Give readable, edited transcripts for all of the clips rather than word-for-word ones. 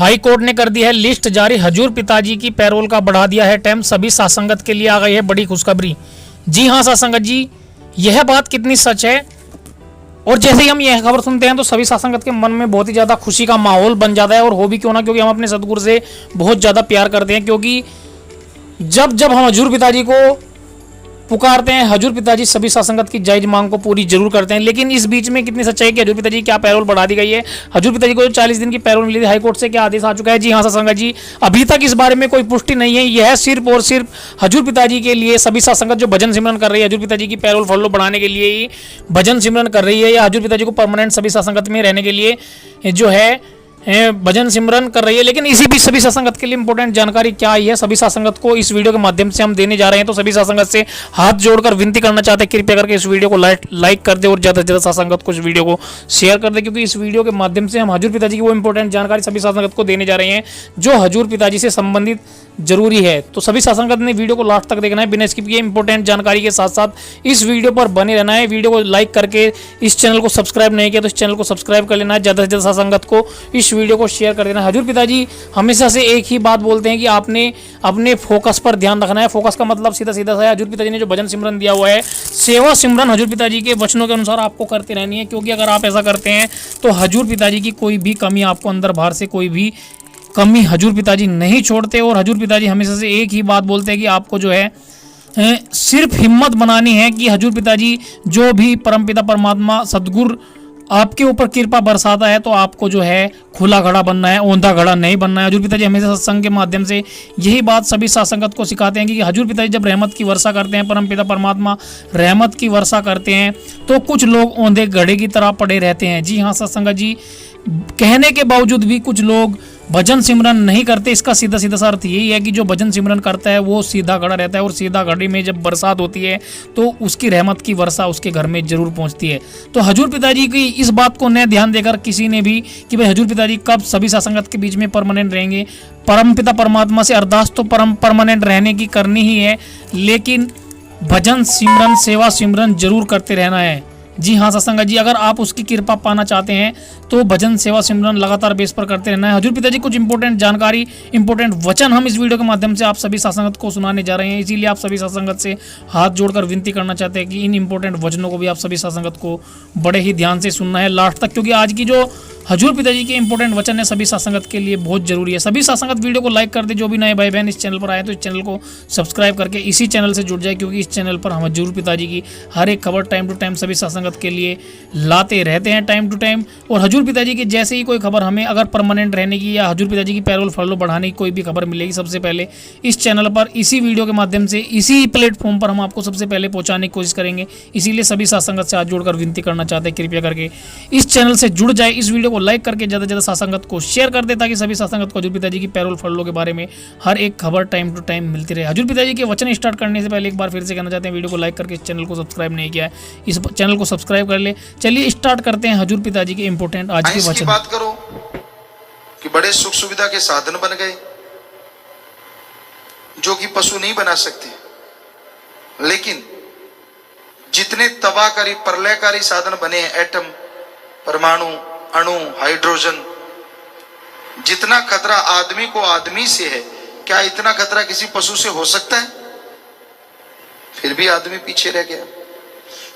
High court ने कर दी है लिस्ट जारी। हजूर पिताजी की पैरोल का बढ़ा दिया है टाइम। सभी सासंगत के लिए आ गई है बड़ी खुशखबरी। जी हाँ सासंगत जी, यह बात कितनी सच है। और जैसे ही हम यह खबर सुनते हैं तो सभी सासंगत के मन में बहुत ही ज्यादा खुशी का माहौल बन जाता है। और हो भी क्यों ना, क्योंकि हम अपने सदगुरु से बहुत ज्यादा प्यार करते हैं। क्योंकि जब जब हम हजूर पिताजी को पुकारते हैं, हजूर पिताजी सभी सासंगत की जायज मांग को पूरी जरूर करते हैं। लेकिन इस बीच में कितनी सच्चाई है कि हजूर पिताजी क्या पैरोल बढ़ा दी गई है। हजूर पिताजी को 40 दिन की पैरोल मिली थी, हाईकोर्ट से क्या आदेश आ चुका है। जी हाँ सासंगत जी, अभी तक इस बारे में कोई पुष्टि नहीं है। यह सिर्फ और सिर्फ हजूर पिताजी के लिए सभी सासंगत जो भजन सिमरन कर रही है, हजूर पिताजी की पैरोल फॉलो बढ़ाने के लिए ही भजन सिमरन कर रही है, या हजूर पिताजी को परमानेंट सभी सासंगत में रहने के लिए जो है भजन सिमरन कर रही है। लेकिन इसी बीच सभी सासंगत के लिए इंपॉर्टेंट जानकारी क्या आई है, सभी सासंगत को इस वीडियो के माध्यम से हम देने जा रहे हैं। तो सभी सासंगत से हाथ जोड़कर विनती करना चाहते हैं, कृपया करके इस वीडियो को लाइक कर दे और ज़्यादा से ज़्यादा सासंगत को इस वीडियो को शेयर कर दे। क्योंकि इस वीडियो के माध्यम से हम हजूर पिताजी की वो इंपॉर्टेंट जानकारी सभी सासंगत को देने जा रहे हैं जो हजूर पिताजी से संबंधित जरूरी है। तो सभी सासंगत ने वीडियो को लास्ट तक देखना है बिना स्किप किए। इंपॉर्टेंट जानकारी के साथ साथ इस वीडियो पर बने रहना है। वीडियो को लाइक करके इस चैनल को सब्सक्राइब नहीं किया तो इस चैनल को सब्सक्राइब कर लेना है। ज़्यादा से ज़्यादा सासंगत को इस वीडियो को शेयर कर देना है। हजूर पिताजी हमेशा से एक ही बात बोलते हैं कि आपने अपने फोकस पर ध्यान रखना है। फोकस का मतलब सीधा सीधा सा है, हजूर पिताजी ने जो भजन सिमरन दिया हुआ है, सेवा सिमरन हजूर पिताजी के वचनों के अनुसार आपको करती रहनी है। क्योंकि अगर आप ऐसा करते हैं तो हजूर पिताजी की कोई भी कमी आपको अंदर बाहर से कोई भी कमी हजूर पिताजी नहीं छोड़ते। और हजूर पिताजी हमेशा से एक ही बात बोलते हैं कि आपको जो है सिर्फ हिम्मत बनानी है कि हजूर पिताजी जो भी परमपिता परमात्मा सदगुरु आपके ऊपर कृपा बरसाता है तो आपको जो है खुला घड़ा बनना है, औंधा घड़ा नहीं बनना है। हजूर पिताजी हमेशा सत्संग के माध्यम से यही बात सभी सासंगत को सिखाते हैं कि हजूर पिताजी जब रहमत की वर्षा करते हैं, परमपिता परमात्मा रहमत की वर्षा करते हैं, तो कुछ लोग औंधे घड़े की तरह पड़े रहते हैं। जी हाँ सत्संगत जी, कहने के बावजूद भी कुछ लोग भजन सिमरन नहीं करते। इसका सीधा सीधा सा अर्थ यही है कि जो भजन सिमरन करता है वो सीधा खड़ा रहता है, और सीधा घड़ी में जब बरसात होती है तो उसकी रहमत की वर्षा उसके घर में जरूर पहुंचती है। तो हजूर पिताजी की इस बात को न ध्यान देकर किसी ने भी कि भाई हजूर पिताजी कब सभी सासंगत के बीच में परमानेंट रहेंगे, परमपिता परमात्मा से अरदास तो परमानेंट रहने की करनी ही है, लेकिन भजन सिमरन सेवा सिमरन जरूर करते रहना है। जी हाँ सत्संगत जी, अगर आप उसकी कृपा पाना चाहते हैं तो भजन सेवा सिमरन लगातार बेस पर करते रहना है। हजूर पिताजी कुछ इंपॉर्टेंट जानकारी, इंपॉर्टेंट वचन हम इस वीडियो के माध्यम से आप सभी सासंगत को सुनाने जा रहे हैं। इसीलिए आप सभी सासंगत से हाथ जोड़कर विनती करना चाहते हैं कि इन इंपॉर्टेंट वचनों को भी आप सभी सासंगत को बड़े ही ध्यान से सुनना है लास्ट तक। क्योंकि आज की जो हजूर पिताजी के इंपॉर्टेंट वचन है सभी सासंगत के लिए बहुत जरूरी है। सभी सासंगत वीडियो को लाइक कर दे। जो भी नए भाई बहन इस चैनल पर आए तो इस चैनल को सब्सक्राइब करके इसी चैनल से जुड़ जाए। क्योंकि इस चैनल पर हम हजूर पिताजी की हर एक खबर टाइम टू टाइम सभी सासंगत के लिए लाते रहते हैं टाइम टू टाइम। और हजूर पिताजी की जैसे ही कोई खबर हमें अगर परमानेंट रहने की या हजूर पिताजी की पैरोल फॉलो बढ़ाने की कोई भी खबर मिलेगी, सबसे पहले इस चैनल पर इसी वीडियो के माध्यम से इसी प्लेटफॉर्म पर हम आपको सबसे पहले पहुंचाने की कोशिश करेंगे। इसीलिए सभी सासंगत से हाथ जोड़कर विनती करना चाहते हैं, कृपया करके इस चैनल से जुड़ जाए। इस वीडियो को लाइक करके ज़्यादा ज़्यादा सासंगत को शेयर कर दे ताकि सभी सासंगत को हजूर पिताजी की पैरोल फॉलो के बारे में हर एक खबर टाइम टू टाइम मिलती रहे। हजूर पिताजी के वचन स्टार्ट करने से पहले एक बार फिर से कहना चाहते हैं, वीडियो को लाइक करके इस चैनल को सब्सक्राइब नहीं किया है, इस चैनल को सब्सक्राइब कर ले। चलिए स्टार्ट करते हैं हजूर पिताजी के इंपॉर्टेंट आज के वचन। बात करो कि बड़े सुख सुविधा के साधन बन गए जो कि पशु नहीं बना सकते, लेकिन जितने तबाहकारी प्रलयकारी साधन बने हैं, एटम, परमाणु, अणु, हाइड्रोजन, जितना खतरा आदमी को आदमी से है, क्या इतना खतरा किसी पशु से हो सकता है? फिर भी आदमी पीछे रह गया।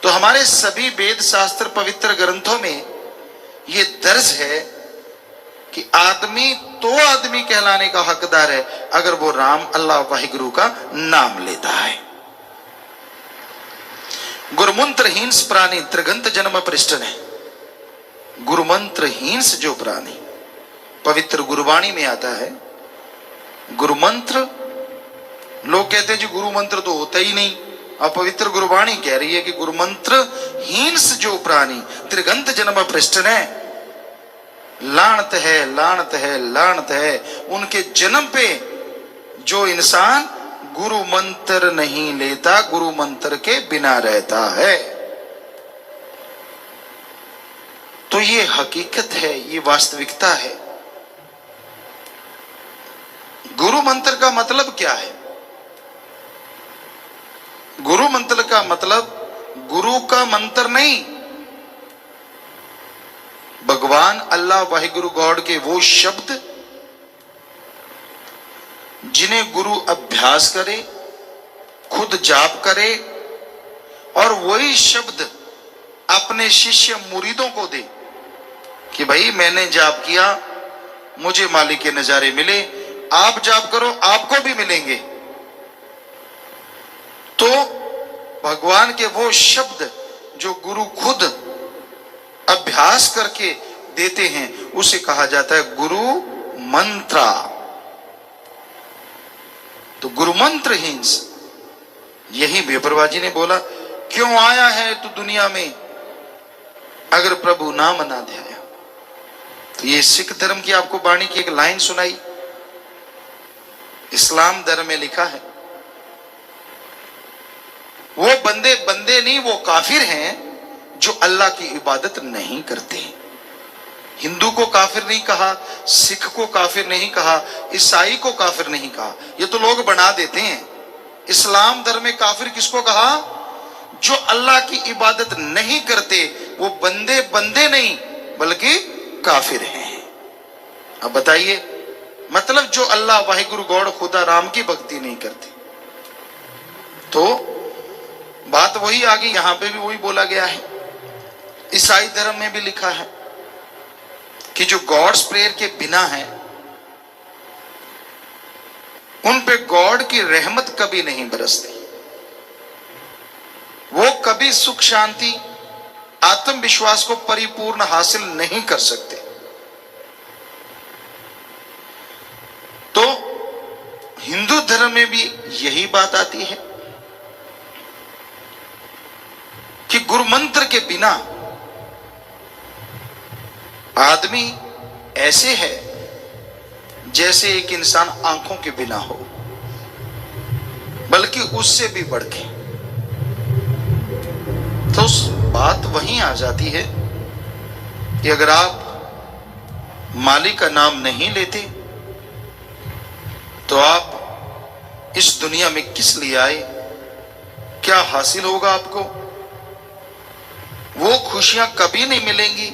तो हमारे सभी वेद शास्त्र पवित्र ग्रंथों में यह दर्ज है कि आदमी तो आदमी कहलाने का हकदार है अगर वो राम अल्लाह वाहिगुरु का नाम लेता है। गुरुमंत्रहीन प्राणी त्रिगंत जन्म पृष्ठन है। गुरुमंत्रहीन जो प्राणी, पवित्र गुरुवाणी में आता है गुरुमंत्र, लोग कहते हैं जी गुरु मंत्र तो होता ही नहीं, और पवित्र गुरुवाणी कह रही है कि गुरुमंत्र हींस जो प्राणी त्रिगंत जन्म पृष्ठन है, लानत है लानत है लानत है उनके जन्म पे जो इंसान गुरु मंत्र नहीं लेता, गुरु मंत्र के बिना रहता है। तो ये हकीकत है, ये वास्तविकता है। गुरु मंत्र का मतलब क्या है? गुरु मंत्र का मतलब गुरु का मंत्र नहीं, भगवान अल्लाह वाहिगुरु गॉड के वो शब्द जिन्हें गुरु अभ्यास करे, खुद जाप करे और वही शब्द अपने शिष्य मुरीदों को दे कि भाई मैंने जाप किया, मुझे मालिक के नजारे मिले, आप जाप करो आपको भी मिलेंगे। तो भगवान के वो शब्द जो गुरु खुद अभ्यास करके देते हैं उसे कहा जाता है गुरु मंत्रा। तो गुरु मंत्र हिंस, यही बेपरवाह जी ने बोला, क्यों आया है तू दुनिया में अगर प्रभु नाम ना ध्याया। तो ये सिख धर्म की आपको वाणी की एक लाइन सुनाई, इस्लाम धर्म में लिखा है वो बंदे बंदे नहीं, वो काफिर हैं जो अल्लाह की इबादत नहीं करते। हिंदू को काफिर नहीं कहा, सिख को काफिर नहीं कहा, ईसाई को काफिर नहीं कहा, ये तो लोग बना देते हैं। इस्लाम धर्म में काफिर किसको कहा? जो अल्लाह की इबादत नहीं करते, वो बंदे बंदे नहीं बल्कि काफिर हैं। अब बताइए, मतलब जो अल्लाह वाहिगुरु गॉड खुदा राम की भक्ति नहीं करते। तो बात वही आ गई, यहां पे भी वही बोला गया है। ईसाई धर्म में भी लिखा है कि जो गॉड्स प्रेयर के बिना है उन पे गॉड की रहमत कभी नहीं बरसती, वो कभी सुख शांति आत्मविश्वास को परिपूर्ण हासिल नहीं कर सकते। तो हिंदू धर्म में भी यही बात आती है कि गुरु मंत्र के बिना आदमी ऐसे है जैसे एक इंसान आंखों के बिना हो, बल्कि उससे भी बढ़ के। तो उस बात वहीं आ जाती है कि अगर आप मालिक का नाम नहीं लेते तो आप इस दुनिया में किस लिए आए, क्या हासिल होगा आपको? वो खुशियां कभी नहीं मिलेंगी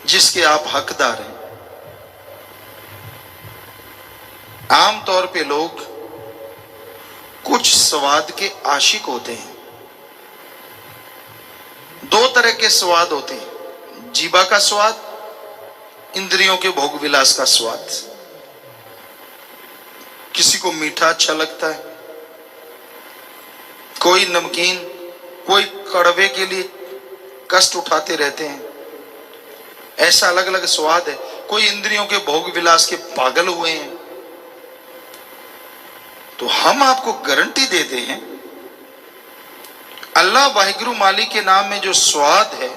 जिसके आप हकदार हैं। आमतौर पे लोग कुछ स्वाद के आशिक होते हैं। दो तरह के स्वाद होते हैं, जीवा का स्वाद, इंद्रियों के भोग विलास का स्वाद। किसी को मीठा अच्छा लगता है, कोई नमकीन, कोई कड़वे के लिए कष्ट उठाते रहते हैं। ऐसा अलग अलग स्वाद है। कोई इंद्रियों के भोग विलास के पागल हुए हैं। तो हम आपको गारंटी देते हैं, अल्लाह वाहिगुरु मालिक के नाम में जो स्वाद है,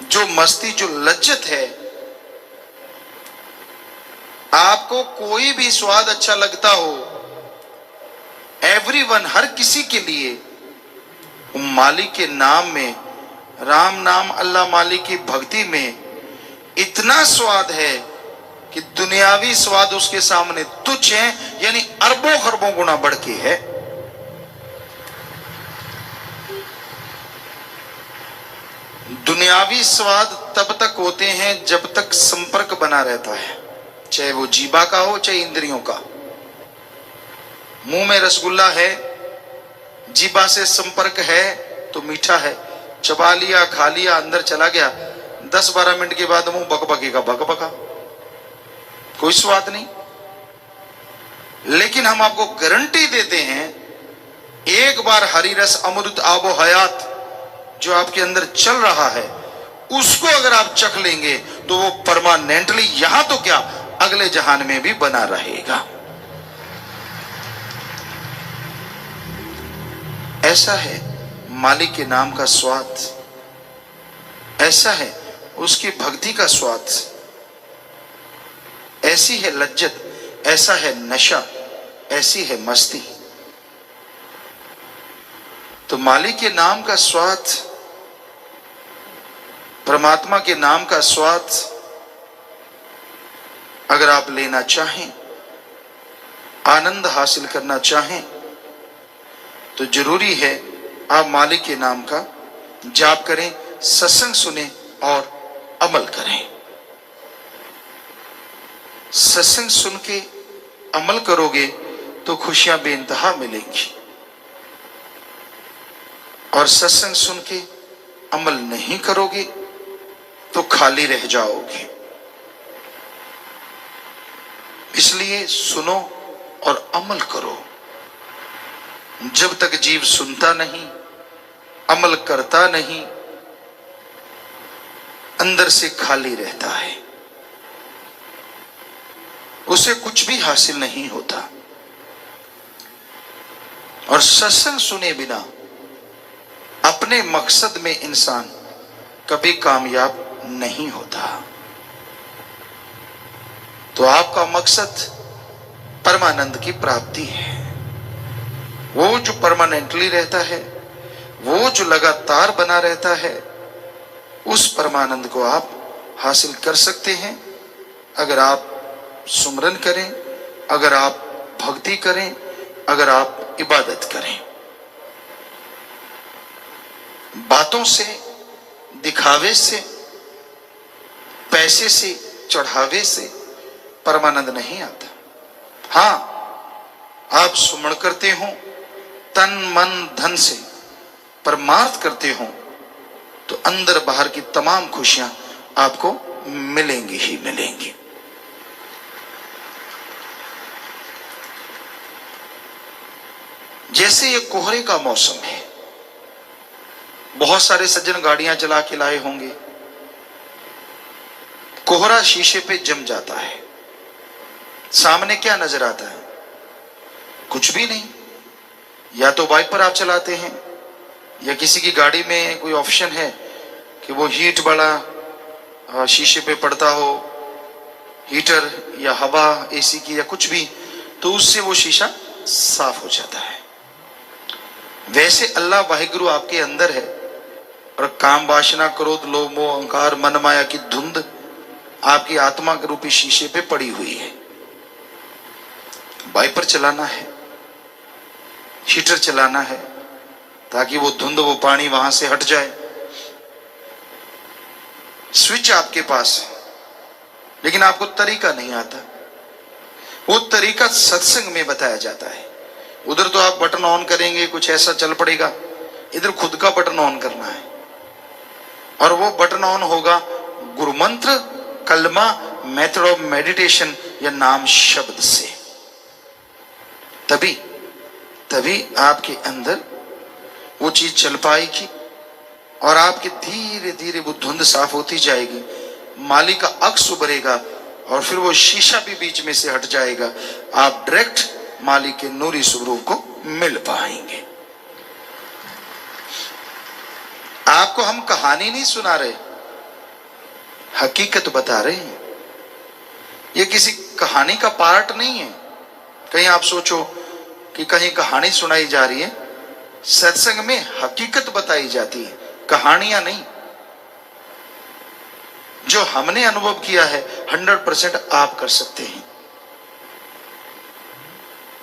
जो मस्ती, जो लज्जत है, आपको कोई भी स्वाद अच्छा लगता हो, एवरीवन, हर किसी के लिए मालिक के नाम में, राम नाम अल्लाह मालिक की भक्ति में इतना स्वाद है कि दुनियावी स्वाद उसके सामने तुच्छ है, यानी अरबों खरबों गुना बढ़ के है। दुनियावी स्वाद तब तक होते हैं जब तक संपर्क बना रहता है, चाहे वो जीवा का हो चाहे इंद्रियों का। मुंह में रसगुल्ला है, जीवा से संपर्क है तो मीठा है, चबा लिया, खा लिया, अंदर चला गया, 10-12 मिनट के बाद मुंह बकबकेगा, बकबका, कोई स्वाद नहीं। लेकिन हम आपको गारंटी देते हैं, एक बार हरी रस अमृत आबो हयात जो आपके अंदर चल रहा है, उसको अगर आप चख लेंगे तो वो परमानेंटली, यहां तो क्या अगले जहान में भी बना रहेगा। ऐसा है मालिक के नाम का स्वाद, ऐसा है उसकी भक्ति का स्वाद, ऐसी है लज्जत, ऐसा है नशा, ऐसी है मस्ती। तो मालिक के नाम का स्वाद, परमात्मा के नाम का स्वाद अगर आप लेना चाहें, आनंद हासिल करना चाहें, तो जरूरी है आप मालिक के नाम का जाप करें, सत्संग सुने और अमल करें। सत्संग सुन के अमल करोगे तो खुशियां बेइंतहा मिलेंगी, और सत्संग सुन के अमल नहीं करोगे तो खाली रह जाओगे। इसलिए सुनो और अमल करो। जब तक जीव सुनता नहीं, अमल करता नहीं, अंदर से खाली रहता है, उसे कुछ भी हासिल नहीं होता। और सत्संग सुने बिना अपने मकसद में इंसान कभी कामयाब नहीं होता। तो आपका मकसद परमानंद की प्राप्ति है, वो जो परमानेंटली रहता है, वो जो लगातार बना रहता है, उस परमानंद को आप हासिल कर सकते हैं अगर आप सुमरन करें, अगर आप भक्ति करें, अगर आप इबादत करें। बातों से, दिखावे से, पैसे से, चढ़ावे से परमानंद नहीं आता। हां, आप सुमरण करते हो तन मन धन से, परमार्थ करते हो तो अंदर बाहर की तमाम खुशियां आपको मिलेंगी ही मिलेंगी। जैसे ये कोहरे का मौसम है, बहुत सारे सज्जन गाड़ियां चला के लाए होंगे, कोहरा शीशे पे जम जाता है, सामने क्या नजर आता है? कुछ भी नहीं। या तो वाइपर आप चलाते हैं, या किसी की गाड़ी में कोई ऑप्शन है कि वो हीट वाला शीशे पे पड़ता हो, हीटर या हवा एसी की या कुछ भी, तो उससे वो शीशा साफ हो जाता है। वैसे अल्लाह वाहिगुरु आपके अंदर है, और काम वासना क्रोध लोभ मोह अहंकार मन माया की धुंध आपकी आत्मा के रूपी शीशे पे पड़ी हुई है। वाइपर चलाना है, हीटर चलाना है, ताकि वो धुंध, वो पानी वहां से हट जाए। स्विच आपके पास है, लेकिन आपको तरीका नहीं आता। वो तरीका सत्संग में बताया जाता है। उधर तो आप बटन ऑन करेंगे, कुछ ऐसा चल पड़ेगा, इधर खुद का बटन ऑन करना है, और वो बटन ऑन होगा गुरु मंत्र, कलमा, मेथड ऑफ मेडिटेशन या नाम शब्द से। तभी आपके अंदर वो चीज चल पाएगी, और आपके धीरे धीरे वो धुंध साफ होती जाएगी, माली का अक्स उभरेगा, और फिर वो शीशा भी बीच में से हट जाएगा। आप डायरेक्ट मालिक के नूरी स्वरूप को मिल पाएंगे। आपको हम कहानी नहीं सुना रहे, हकीकत बता रहे हैं। ये किसी कहानी का पार्ट नहीं है। कहीं आप सोचो कि कहीं कहानी सुनाई जा रही है। सत्संग में हकीकत बताई जाती है, कहानियां नहीं। जो हमने अनुभव किया है 100% आप कर सकते हैं।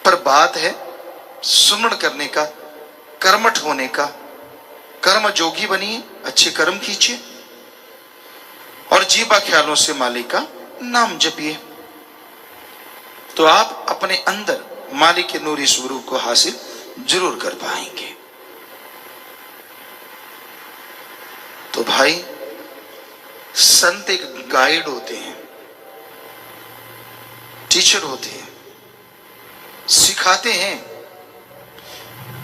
पर बात है सुमरण करने का, कर्मठ होने का। कर्म जोगी बनिए, अच्छे कर्म कीजिए, और जीवा ख्यालों से मालिक का नाम जपिए, तो आप अपने अंदर मालिक के नूरी स्वरूप को हासिल जरूर कर पाएंगे। तो भाई, संत एक गाइड होते हैं, टीचर होते हैं, सिखाते हैं।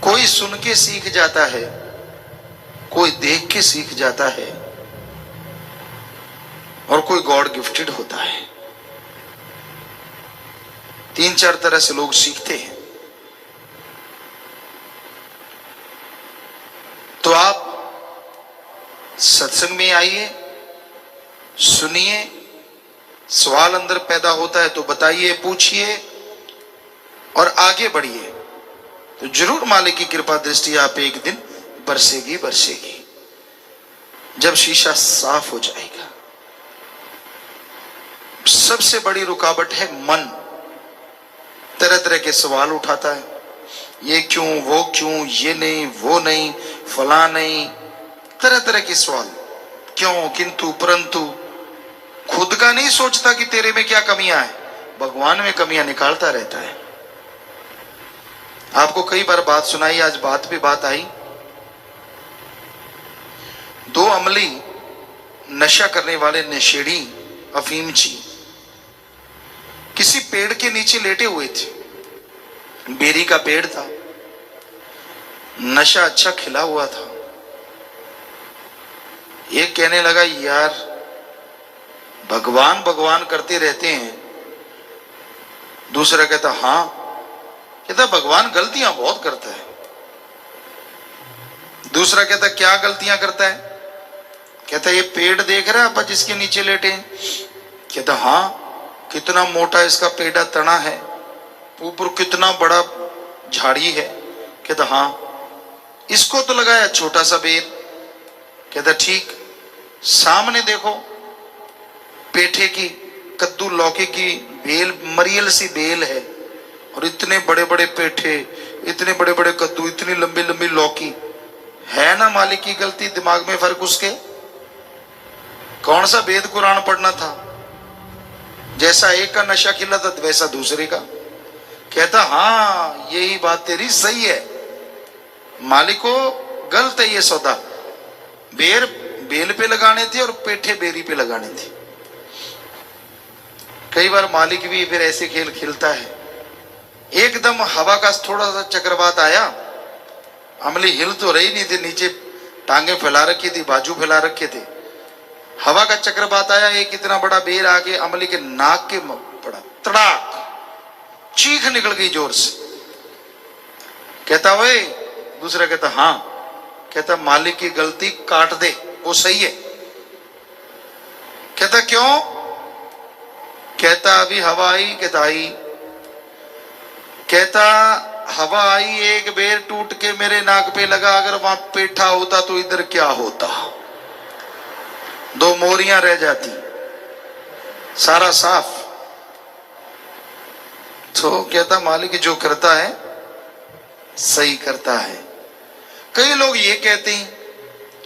कोई सुन के सीख जाता है, कोई देख के सीख जाता है, और कोई गॉड गिफ्टेड होता है। 3-4 तरह से लोग सीखते हैं। तो आप सत्संग में आइए, सुनिए, सवाल अंदर पैदा होता है तो बताइए, पूछिए और आगे बढ़िए, तो जरूर मालिक की कृपा दृष्टि आप एक दिन बरसेगी बरसेगी। जब शीशा साफ हो जाएगा। सबसे बड़ी रुकावट है मन। तरह तरह के सवाल उठाता है, ये क्यों, वो क्यों, ये नहीं, वो नहीं, फला नहीं, तरह तरह के सवाल। क्यों, किंतु, परंतु। खुद का नहीं सोचता कि तेरे में क्या कमियां है, भगवान में कमियां निकालता रहता है। आपको कई बार बात सुनाई, आज बात पे बात आई। दो अमली नशा करने वाले नशेड़ी अफीमची किसी पेड़ के नीचे लेटे हुए थे। बेरी का पेड़ था, नशा अच्छा खिला हुआ था। एक कहने लगा, यार भगवान भगवान करते रहते हैं। दूसरा कहता, हां। कहता, भगवान गलतियां बहुत करता है। दूसरा कहता, क्या गलतियां करता है? कहता, ये पेड़ देख रहा है आप जिसके नीचे लेटे हैं? कहता, हां। कितना मोटा इसका पेड़ा तना है, ऊपर कितना बड़ा झाड़ी है। कहता, हां। इसको तो लगाया छोटा सा बेर। कहता, ठीक। सामने देखो, पेठे की कद्दू लौकी की बेल, मरियल सी बेल है, और इतने बड़े बड़े पेठे, इतने बड़े बड़े कद्दू, इतनी लंबी लंबी लौकी। है ना मालिक की गलती? दिमाग में फर्क उसके? कौन सा वेद कुरान पढ़ना था? जैसा एक का नशा खिला था वैसा दूसरे का। कहता, हाँ यही बात तेरी सही है, मालिको गलत है ये सौदा। बेर बेल पे लगाने थे और पेठे बेरी पे लगाने थे। कई बार मालिक भी फिर ऐसे खेल खेलता है। एकदम हवा का थोड़ा सा चक्रवात आया, अमली हिल तो रही नहीं थी, नीचे टांगे फैला रखी थी, बाजू फैला रखे थे। हवा का चक्रवात आया, एक इतना बड़ा बेर आके अमली के नाक के पड़ा, तड़ाक, चीख निकल गई जोर से। कहता, वे? दूसरा कहता, हां। कहता, मालिक की गलती, काट दे, वो सही है। कहता, क्यों? कहता, अभी हवा आई। कहता, आई। कहता, हवा आई, एक बेर टूट के मेरे नाक पे लगा, अगर वहां पेठा होता तो इधर क्या होता? दो मोरियां रह जाती, सारा साफ। तो कहता, मालिक जो करता है सही करता है। कई लोग ये कहते हैं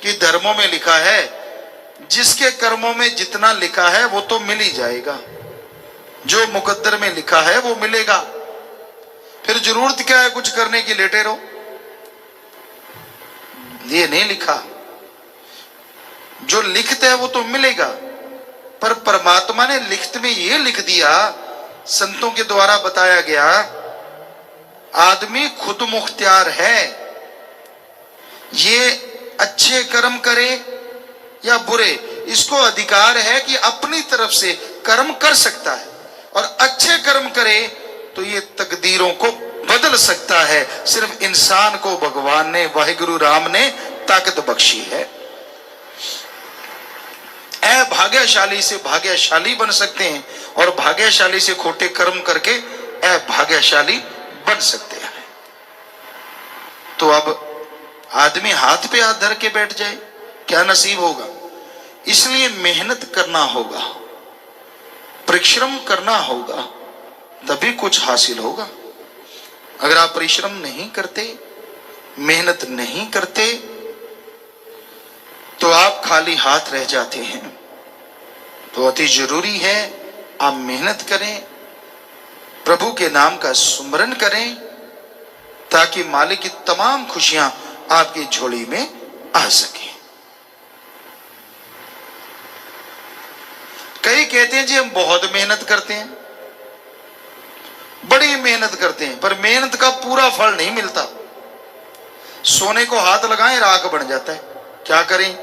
कि धर्मों में लिखा है, जिसके कर्मों में जितना लिखा है वो तो मिल ही जाएगा, जो मुकद्दर में लिखा है वो मिलेगा, फिर जरूरत क्या है कुछ करने की, लेटे रहो। ये नहीं लिखा, जो लिखता है वो तो मिलेगा। पर परमात्मा ने लिखत में ये लिख दिया, संतों के द्वारा बताया गया, आदमी खुद मुख्तियार है, ये अच्छे कर्म करे या बुरे, इसको अधिकार है कि अपनी तरफ से कर्म कर सकता है, और अच्छे कर्म करे तो ये तकदीरों को बदल सकता है। सिर्फ इंसान को भगवान ने, वाहिगुरु राम ने ताकत बख्शी है। भाग्यशाली से भाग्यशाली बन सकते हैं, और भाग्यशाली से खोटे कर्म करके भाग्यशाली बन सकते हैं। तो अब आदमी हाथ पे हाथ धर के बैठ जाए, क्या नसीब होगा? इसलिए मेहनत करना होगा, परिश्रम करना होगा, तभी कुछ हासिल होगा। अगर आप परिश्रम नहीं करते, मेहनत नहीं करते, तो आप खाली हाथ रह जाते हैं। तो अति जरूरी है आप मेहनत करें, प्रभु के नाम का सुमरन करें, ताकि मालिक की तमाम खुशियां आपकी झोली में आ सके। कई कहते हैं जी हम बहुत मेहनत करते हैं, बड़ी मेहनत करते हैं, पर मेहनत का पूरा फल नहीं मिलता। सोने को हाथ लगाएं राख बन जाता है। क्या करें?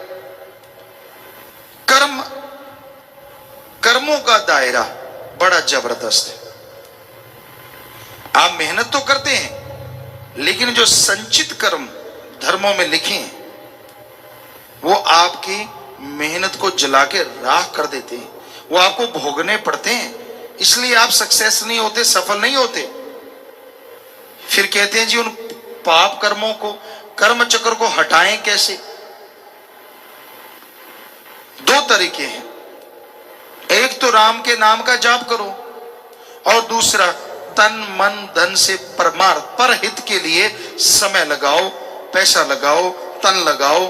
कर्मों का दायरा बड़ा जबरदस्त है। आप मेहनत तो करते हैं, लेकिन जो संचित कर्म धर्मों में लिखे हैं, वो आपकी मेहनत को जला के राख कर देते हैं, वो आपको भोगने पड़ते हैं। इसलिए आप सक्सेस नहीं होते, सफल नहीं होते। फिर कहते हैं जी उन पाप कर्मों को, कर्म चक्र को हटाएं कैसे? दो तरीके हैं, एक तो राम के नाम का जाप करो, और दूसरा तन मन धन से परमार्थ पर हित के लिए समय लगाओ, पैसा लगाओ, तन लगाओ।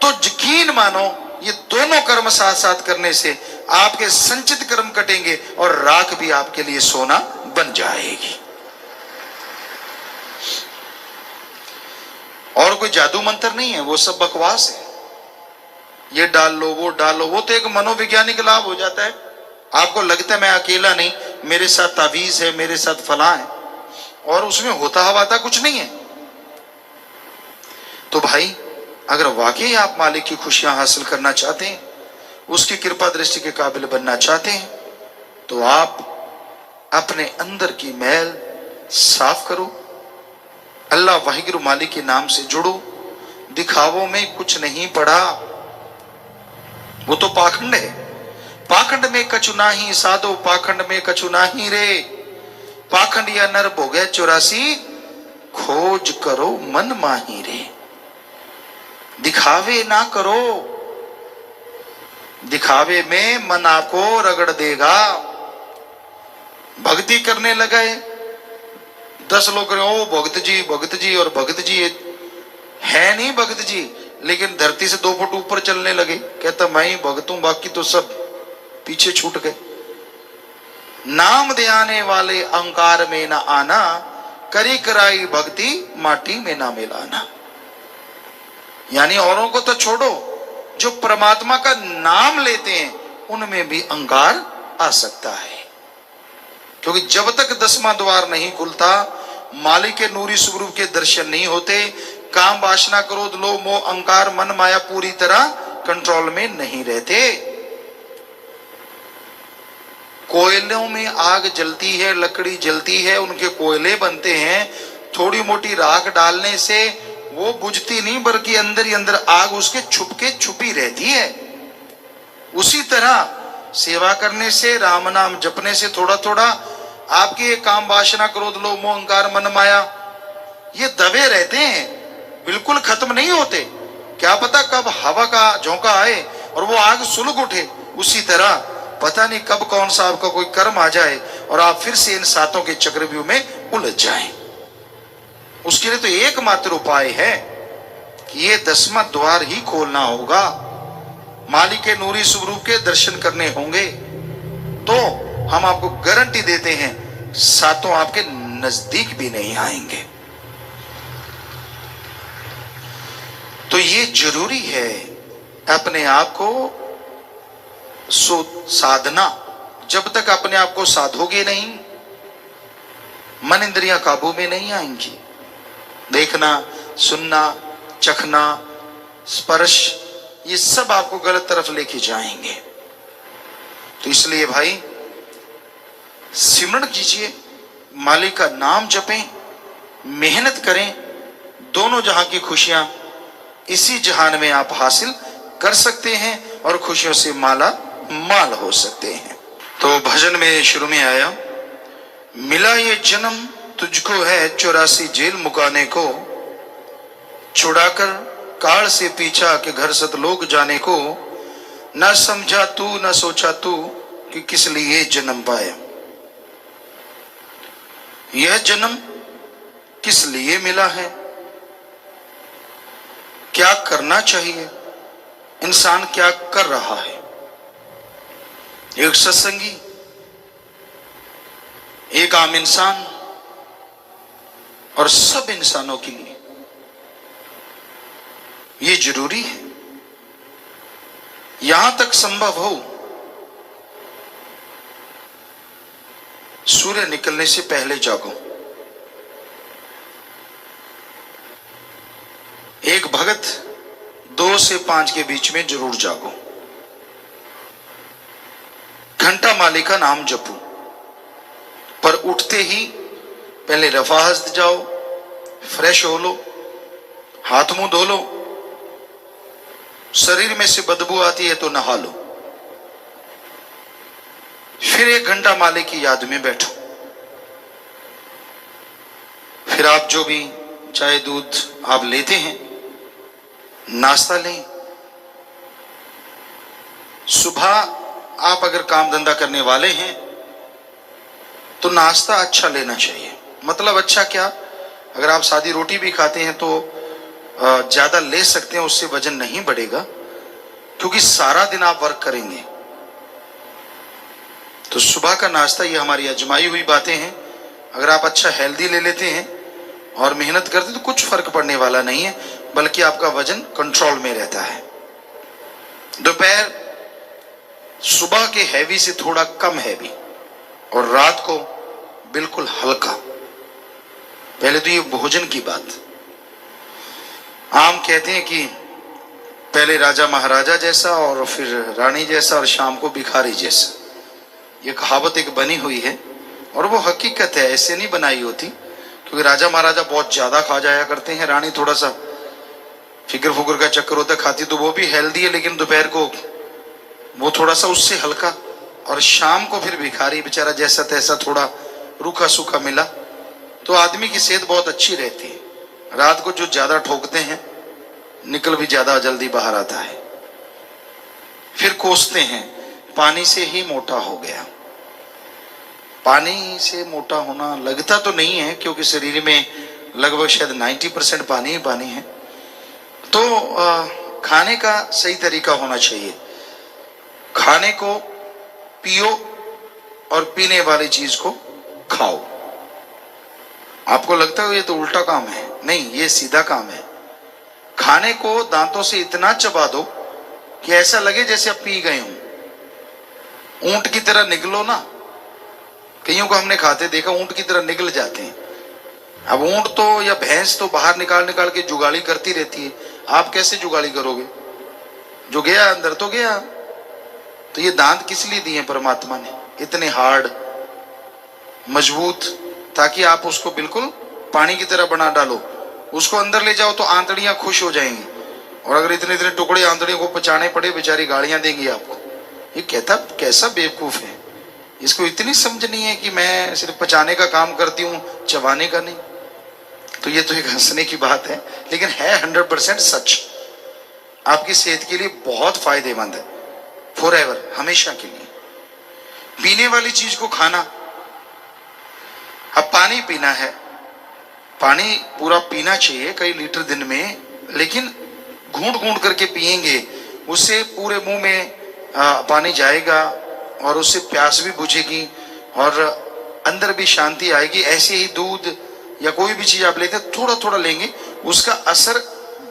तो यकीन मानो ये दोनों कर्म साथ साथ करने से आपके संचित कर्म कटेंगे और राख भी आपके लिए सोना बन जाएगी। और कोई जादू मंत्र नहीं है, वो सब बकवास है। ये डाल लो वो डाल लो, वो तो एक मनोवैज्ञानिक लाभ हो जाता है। आपको लगता है मैं अकेला नहीं, मेरे साथ तावीज है, मेरे साथ फला है, और उसमें होता हवाता कुछ नहीं है। तो भाई अगर वाकई आप मालिक की खुशियां हासिल करना चाहते हैं, उसकी कृपा दृष्टि के काबिल बनना चाहते हैं, तो आप अपने अंदर की मैल साफ करो, अल्लाह वाहिगुरु मालिक के नाम से जुड़ो। दिखावों में कुछ नहीं पड़ा, वो तो पाखंड है। पाखंड में कछु नाही साधो, पाखंड में कछु नाही रे, पाखंड या नर भोगे 84, खोज करो मन माही रे। दिखावे ना करो, दिखावे में मन आपको रगड़ देगा। भक्ति करने लगे 10 लोग करें ओ भगत जी और भगत जी है नहीं भगत जी, लेकिन धरती से 2 फुट ऊपर चलने लगे, कहता मैं ही भगत हूं, बाकी तो सब पीछे छूट गए। नाम ध्याने वाले अहंकार में ना आना, करी कराई भक्ति माटी में ना मिलाना। यानी औरों को तो छोड़ो, जो परमात्मा का नाम लेते हैं उनमें भी अहंकार आ सकता है। क्योंकि जब तक 10वां द्वार नहीं खुलता, मालिक के नूरी स्वरूप के दर्शन नहीं होते, काम वासना क्रोध लोभ मोह अहंकार मन माया पूरी तरह कंट्रोल में नहीं रहते। कोयलों में आग जलती है, लकड़ी जलती है, उनके कोयले बनते हैं। थोड़ी मोटी राख डालने से वो बुझती नहीं, बल्कि अंदर ही अंदर आग उसके छुपी रहती है। उसी तरह सेवा करने से, राम नाम जपने से थोड़ा थोड़ा आपके काम वासना क्रोध लोभ मोह अहंकार मन माया ये दबे रहते हैं, बिल्कुल खत्म नहीं होते। क्या पता कब हवा का झोंका आए और वो आग सुलग उठे। उसी तरह पता नहीं कब कौन सा आपका कोई कर्म आ जाए और आप फिर से इन सातों के चक्रव्यूह में उलझ जाएं। उसके लिए तो एकमात्र उपाय है कि ये 10वां द्वार ही खोलना होगा, मालिक के नूरी स्वरूप के दर्शन करने होंगे। तो हम आपको गारंटी देते हैं सातों आपके नजदीक भी नहीं आएंगे। तो ये जरूरी है अपने आप को साधना। जब तक अपने आप को साधोगे नहीं, मन इंद्रियां काबू में नहीं आएंगी। देखना, सुनना, चखना, स्पर्श, ये सब आपको गलत तरफ लेके जाएंगे। तो इसलिए भाई सिमरण कीजिए, मालिक का नाम जपें, मेहनत करें। दोनों जहां की खुशियां इसी जहान में आप हासिल कर सकते हैं और खुशियों से माला माल हो सकते हैं। तो भजन में शुरू में आया, मिला ये जन्म तुझको है 84 जेल मुकाने को, छुड़ाकर काल से पीछा के घर सतलोक जाने को, न समझा तू न सोचा तू कि किस लिए जन्म पाया। यह जन्म किस लिए मिला है, क्या करना चाहिए, इंसान क्या कर रहा है। एक सत्संगी, एक आम इंसान और सब इंसानों के लिए ये जरूरी है, यहां तक संभव हो सूर्य निकलने से पहले जागो। एक भगत 2 से 5 के बीच में जरूर जागो। घंटा माली का नाम जपो, पर उठते ही पहले रफाहस्त जाओ, फ्रेश हो लो, हाथ मुंह धो लो, शरीर में से बदबू आती है तो नहा लो, फिर 1 घंटा माले की याद में बैठो। फिर आप जो भी चाय दूध आप लेते हैं, नाश्ता लें। सुबह आप अगर काम धंधा करने वाले हैं तो नाश्ता अच्छा लेना चाहिए। मतलब अच्छा क्या, अगर आप सादी रोटी भी खाते हैं तो ज्यादा ले सकते हैं, उससे वजन नहीं बढ़ेगा। क्योंकि सारा दिन आप वर्क करेंगे। तो सुबह का नाश्ता, ये हमारी अजमाई हुई बातें हैं। अगर आप अच्छा हेल्दी ले लेते हैं और मेहनत करते तो कुछ फर्क पड़ने वाला नहीं है, बल्कि आपका वजन कंट्रोल में रहता है। दोपहर सुबह के हैवी से थोड़ा कम हैवी और रात को बिल्कुल हल्का। पहले तो ये भोजन की बात। आम कहते हैं कि पहले राजा महाराजा जैसा और फिर रानी जैसा और शाम को भिखारी जैसा। ये कहावत एक बनी हुई है और वो हकीकत है, ऐसे नहीं बनाई होती। क्योंकि राजा महाराजा बहुत ज्यादा खा जाया करते हैं, रानी थोड़ा सा फिक्र फुकर का चक्कर होता है, खाती तो वो भी हेल्दी है लेकिन दोपहर को वो थोड़ा सा उससे हल्का, और शाम को फिर भिखारी बेचारा जैसा तैसा थोड़ा रूखा सूखा मिला। तो आदमी की सेहत बहुत अच्छी रहती है। रात को जो ज्यादा ठोकते हैं निकल भी ज्यादा जल्दी बाहर आता है। फिर कोसते हैं पानी से ही मोटा हो गया। पानी से मोटा होना लगता तो नहीं है, क्योंकि शरीर में लगभग शायद 90% पानी ही पानी है। तो खाने का सही तरीका होना चाहिए। खाने को पियो और पीने वाली चीज को खाओ। आपको लगता है ये तो उल्टा काम है, नहीं, ये सीधा काम है। खाने को दांतों से इतना चबा दो कि ऐसा लगे जैसे आप पी गए हो। ऊंट की तरह निगलो ना। कईयों को हमने खाते देखा, ऊंट की तरह निगल जाते हैं। अब ऊंट तो या भैंस तो बाहर निकाल निकाल के जुगाली करती रहती है, आप कैसे जुगाली करोगे? जो गया अंदर तो गया। तो ये दांत किस लिए दिए परमात्मा ने, इतने हार्ड मजबूत, ताकि आप उसको बिल्कुल पानी की तरह बना डालो। उसको अंदर ले जाओ तो आंतड़ियां खुश हो जाएंगी, और अगर इतने इतने टुकड़े आंतड़ियों को पचाने पड़े, बेचारी गालियां देंगी आपको। ये कहता कैसा बेवकूफ है, इसको इतनी समझ नहीं है कि मैं सिर्फ पचाने का काम करती हूँ, चबाने का नहीं। तो ये तो एक हंसने की बात है, लेकिन है 100% सच। आपकी सेहत के लिए बहुत फायदेमंद है, फॉरएवर, हमेशा के लिए। पीने वाली चीज को खाना, अब पानी पीना है, पानी पूरा पीना चाहिए कई लीटर दिन में, लेकिन घूंट घूंट करके पिएंगे, उससे पूरे मुंह में पानी जाएगा और उससे प्यास भी बुझेगी और अंदर भी शांति आएगी। ऐसे ही दूध या कोई भी चीज आप लेते हैं, थोड़ा थोड़ा लेंगे, उसका असर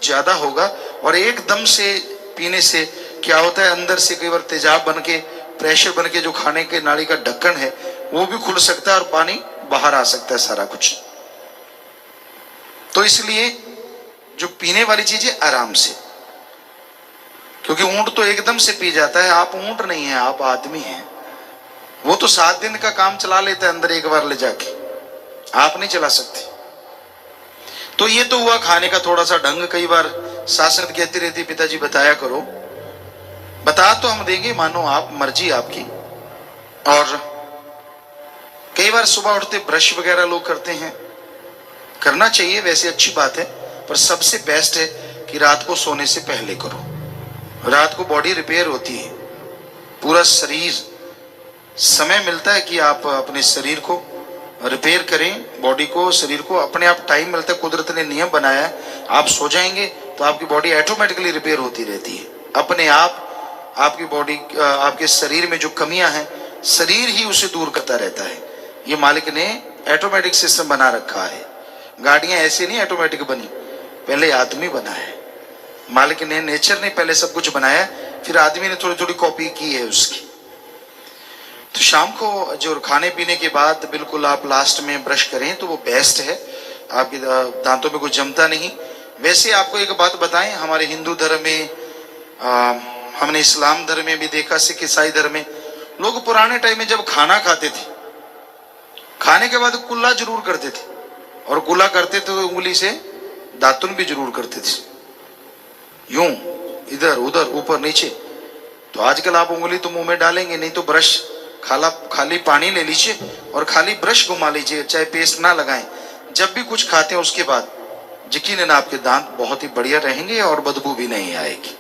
ज्यादा होगा। और एकदम से पीने से क्या होता है, अंदर से कई बार तेजाब बन के, प्रेशर बन के जो खाने के नाली का ढक्कन है वो भी खुल सकता है और पानी बाहर आ सकता है, सारा कुछ। तो इसलिए जो पीने वाली चीज है आराम से, क्योंकि ऊंट तो एकदम से पी जाता है, आप ऊंट नहीं है, आप आदमी हैं। वो तो 7 दिन का काम चला लेता है अंदर एक बार ले जाके, आप नहीं चला सकते। तो ये तो हुआ खाने का थोड़ा सा ढंग। कई बार शासन कहती रहती पिताजी बताया करो, बता तो हम देंगे, मानो आप, मर्जी आपकी। और कई बार सुबह उठते ब्रश वगैरह लोग करते हैं, करना चाहिए, वैसे अच्छी बात है, पर सबसे बेस्ट है कि रात को सोने से पहले करो। रात को बॉडी रिपेयर होती है, पूरा शरीर, समय मिलता है कि आप अपने शरीर को रिपेयर करें, बॉडी को, शरीर को अपने आप टाइम मिलता है। कुदरत ने नियम बनाया है, आप सो जाएंगे तो आपकी बॉडी ऑटोमेटिकली रिपेयर होती रहती है अपने आप। आपकी बॉडी, आपके शरीर में जो कमियां हैं, शरीर ही उसे दूर करता रहता है। ये मालिक ने ऑटोमेटिक सिस्टम बना रखा है। गाड़ियां ऐसे नहीं ऑटोमेटिक बनी, पहले आदमी बना है। मालिक ने, नेचर ने पहले सब कुछ बनाया, फिर आदमी ने थोड़ी थोड़ी कॉपी की है उसकी। तो शाम को जो खाने पीने के बाद बिल्कुल आप लास्ट में ब्रश करें तो वो बेस्ट है, आपके दांतों में कुछ जमता नहीं। वैसे आपको एक बात बताएं, हमारे हिंदू धर्म में, हमने इस्लाम धर्म में भी देखा, सिख ईसाई धर्म में, लोग पुराने टाइम में जब खाना खाते थे, खाने के बाद कुल्ला जरूर करते थे, और कुल्ला करते थे तो उंगली से दातुन भी जरूर करते थे, यूं इधर उधर ऊपर नीचे। तो आजकल आप उंगली तो मुंह में डालेंगे नहीं, तो ब्रश खाली पानी ले लीजिए और खाली ब्रश घुमा लीजिए, चाहे पेस्ट ना लगाएं। जब भी कुछ खाते हैं उसके बाद यकीनन आपके दांत बहुत ही बढ़िया रहेंगे और बदबू भी नहीं आएगी।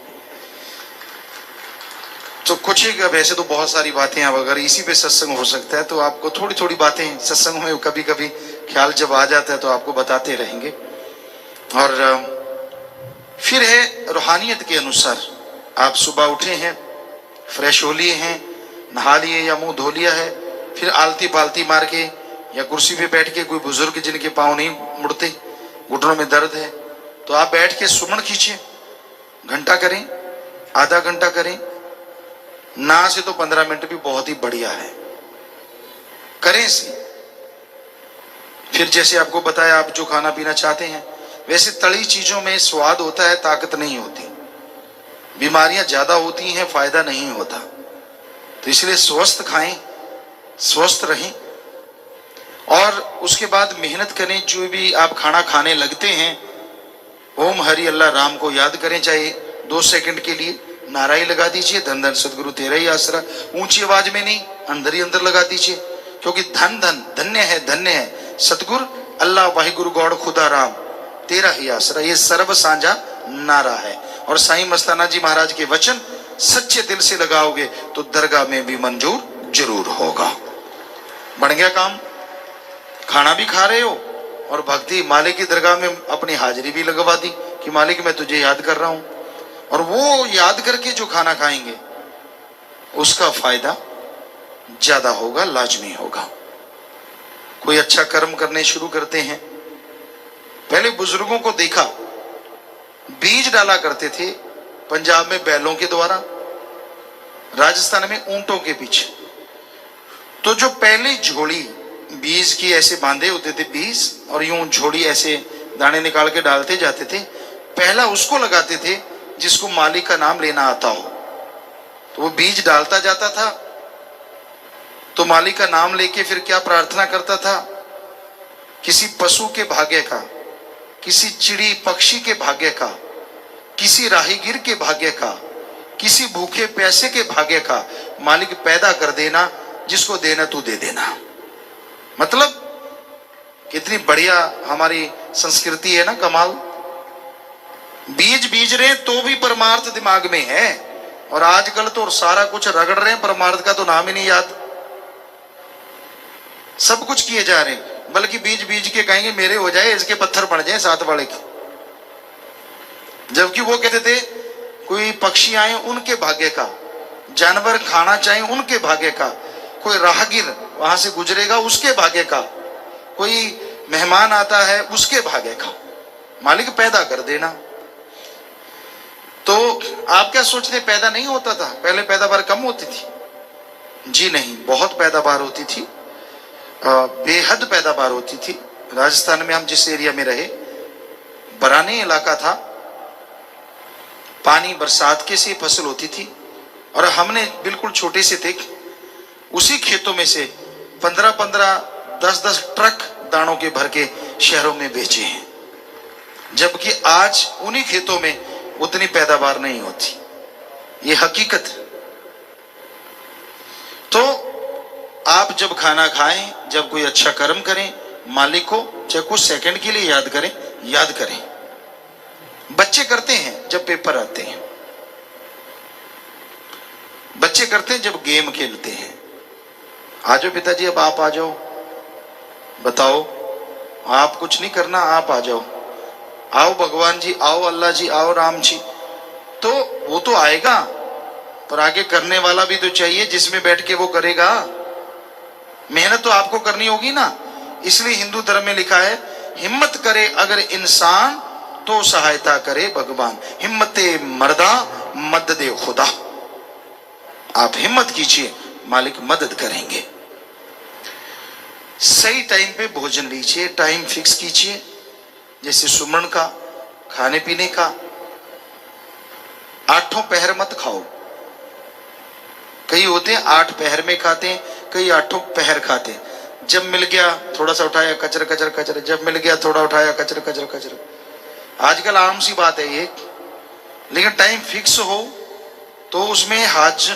तो कुछ ही, वैसे तो बहुत सारी बातें, अब अगर इसी पे सत्संग हो सकता है तो आपको थोड़ी थोड़ी बातें सत्संग में कभी कभी ख्याल जब आ जाता है तो आपको बताते रहेंगे। और फिर है रूहानियत के अनुसार, आप सुबह उठे हैं, फ्रेश हो लिए हैं, नहा लिए या मुंह धो लिया है, फिर आलती पालती मार के या कुर्सी पे बैठ के, कोई बुजुर्ग जिनके पांव नहीं मुड़ते, घुटनों में दर्द है, तो आप बैठ के सुमन खींचिए, घंटा करें, आधा घंटा करें, ना से तो 15 मिनट भी बहुत ही बढ़िया है, करें इसे। फिर जैसे आपको बताया, आप जो खाना पीना चाहते हैं, वैसे तली चीजों में स्वाद होता है, ताकत नहीं होती, बीमारियां ज्यादा होती हैं, फायदा नहीं होता। तो इसलिए स्वस्थ खाएं, स्वस्थ रहें, और उसके बाद मेहनत करें। जो भी आप खाना खाने लगते हैं, ओम हरि अल्लाह राम को याद करें, चाहे 2 सेकंड के लिए नाराई लगा दीजिए, धन धन सदगुरु तेरा ही आसरा। ऊंची आवाज में नहीं, अंदर ही अंदर लगा दीजिए, क्योंकि धन धन धन्य है सतगुरु अल्लाह वाहिगुरु गौड़ खुदा राम तेरा ही आसरा, ये सर्व साझा नारा है। और साईं मस्ताना जी महाराज के वचन सच्चे दिल से लगाओगे तो दरगाह में भी मंजूर जरूर होगा। बन गया काम, खाना भी खा रहे हो और भक्ति मालिक की दरगाह में अपनी हाजिरी भी लगवा दी कि मालिक मैं तुझे याद कर रहा हूं। और वो याद करके जो खाना खाएंगे उसका फायदा ज्यादा होगा, लाजमी होगा। कोई अच्छा कर्म करने शुरू करते हैं, पहले बुजुर्गों को देखा, बीज डाला करते थे, पंजाब में बैलों के द्वारा, राजस्थान में ऊंटों के पीछे। तो जो पहली झोली बीज की ऐसे बांधे होते थे बीज, और यूं झोली ऐसे दाने निकाल के डालते जाते थे, पहला उसको लगाते थे जिसको मालिक का नाम लेना आता हो। तो वो बीज डालता जाता था, तो मालिक का नाम लेके फिर क्या प्रार्थना करता था, किसी पशु के भाग्य का, किसी चिड़ी पक्षी के भाग्य का, किसी राहीगीर के भाग्य का, किसी भूखे प्यासे के भाग्य का मालिक पैदा कर देना, जिसको देना तू दे देना। मतलब कितनी बढ़िया हमारी संस्कृति है ना, कमाल। बीज बीज रहे तो भी परमार्थ दिमाग में है, और आजकल तो सारा कुछ रगड़ रहे हैं, परमार्थ का तो नाम ही नहीं याद, सब कुछ किए जा रहे हैं। बल्कि बीज बीज के कहेंगे मेरे हो जाए, इसके पत्थर पड़ जाए साथ वाले के, जबकि वो कहते थे कोई पक्षी आए उनके भाग्य का, जानवर खाना चाहे उनके भाग्य का, कोई राहगीर वहां से गुजरेगा उसके भाग्य का, कोई मेहमान आता है उसके भाग्य का, मालिक पैदा कर देना। तो आप क्या सोचते, पैदा नहीं होता था पहले? पैदावार कम होती थी? जी नहीं, बहुत पैदावार होती थी, बेहद पैदावार होती थी। राजस्थान में हम जिस एरिया में रहे, बरानी इलाका था, पानी बरसात के से फसल होती थी, और हमने बिल्कुल छोटे से थे, उसी खेतों में से 15-15, 10-10 ट्रक दानों के भर के शहरों में बेचे हैं, जबकि आज उन्हीं खेतों में उतनी पैदावार नहीं होती। ये हकीकत। तो आप जब खाना खाएं, जब कोई अच्छा कर्म करें, मालिक को चाहे कुछ सेकंड के लिए याद करें, याद करें। बच्चे करते हैं जब पेपर आते हैं, बच्चे करते हैं जब गेम खेलते हैं। आ जाओ पिताजी, अब आप आ जाओ, बताओ, आप कुछ नहीं करना, आप आ जाओ, आओ भगवान जी, आओ अल्लाह जी, आओ राम जी। तो वो तो आएगा, पर आगे करने वाला भी तो चाहिए जिसमें बैठ के वो करेगा। मेहनत तो आपको करनी होगी ना। इसलिए हिंदू धर्म में लिखा है, हिम्मत करे अगर इंसान तो सहायता करे भगवान, हिम्मते मर्दा मदद खुदा। आप हिम्मत कीजिए, मालिक मदद करेंगे। सही टाइम पे भोजन लीजिए, टाइम फिक्स कीजिए, जैसे सुमन का, खाने पीने का। 8 पहर मत खाओ। कई होते हैं 8 पहर में खाते हैं, कई 8 पहर खाते हैं। जब मिल गया थोड़ा सा उठाया, कचर कचर कचर, जब मिल गया थोड़ा उठाया, कचर कचर कचर। आजकल आम सी बात है ये, लेकिन टाइम फिक्स हो तो उसमें हाज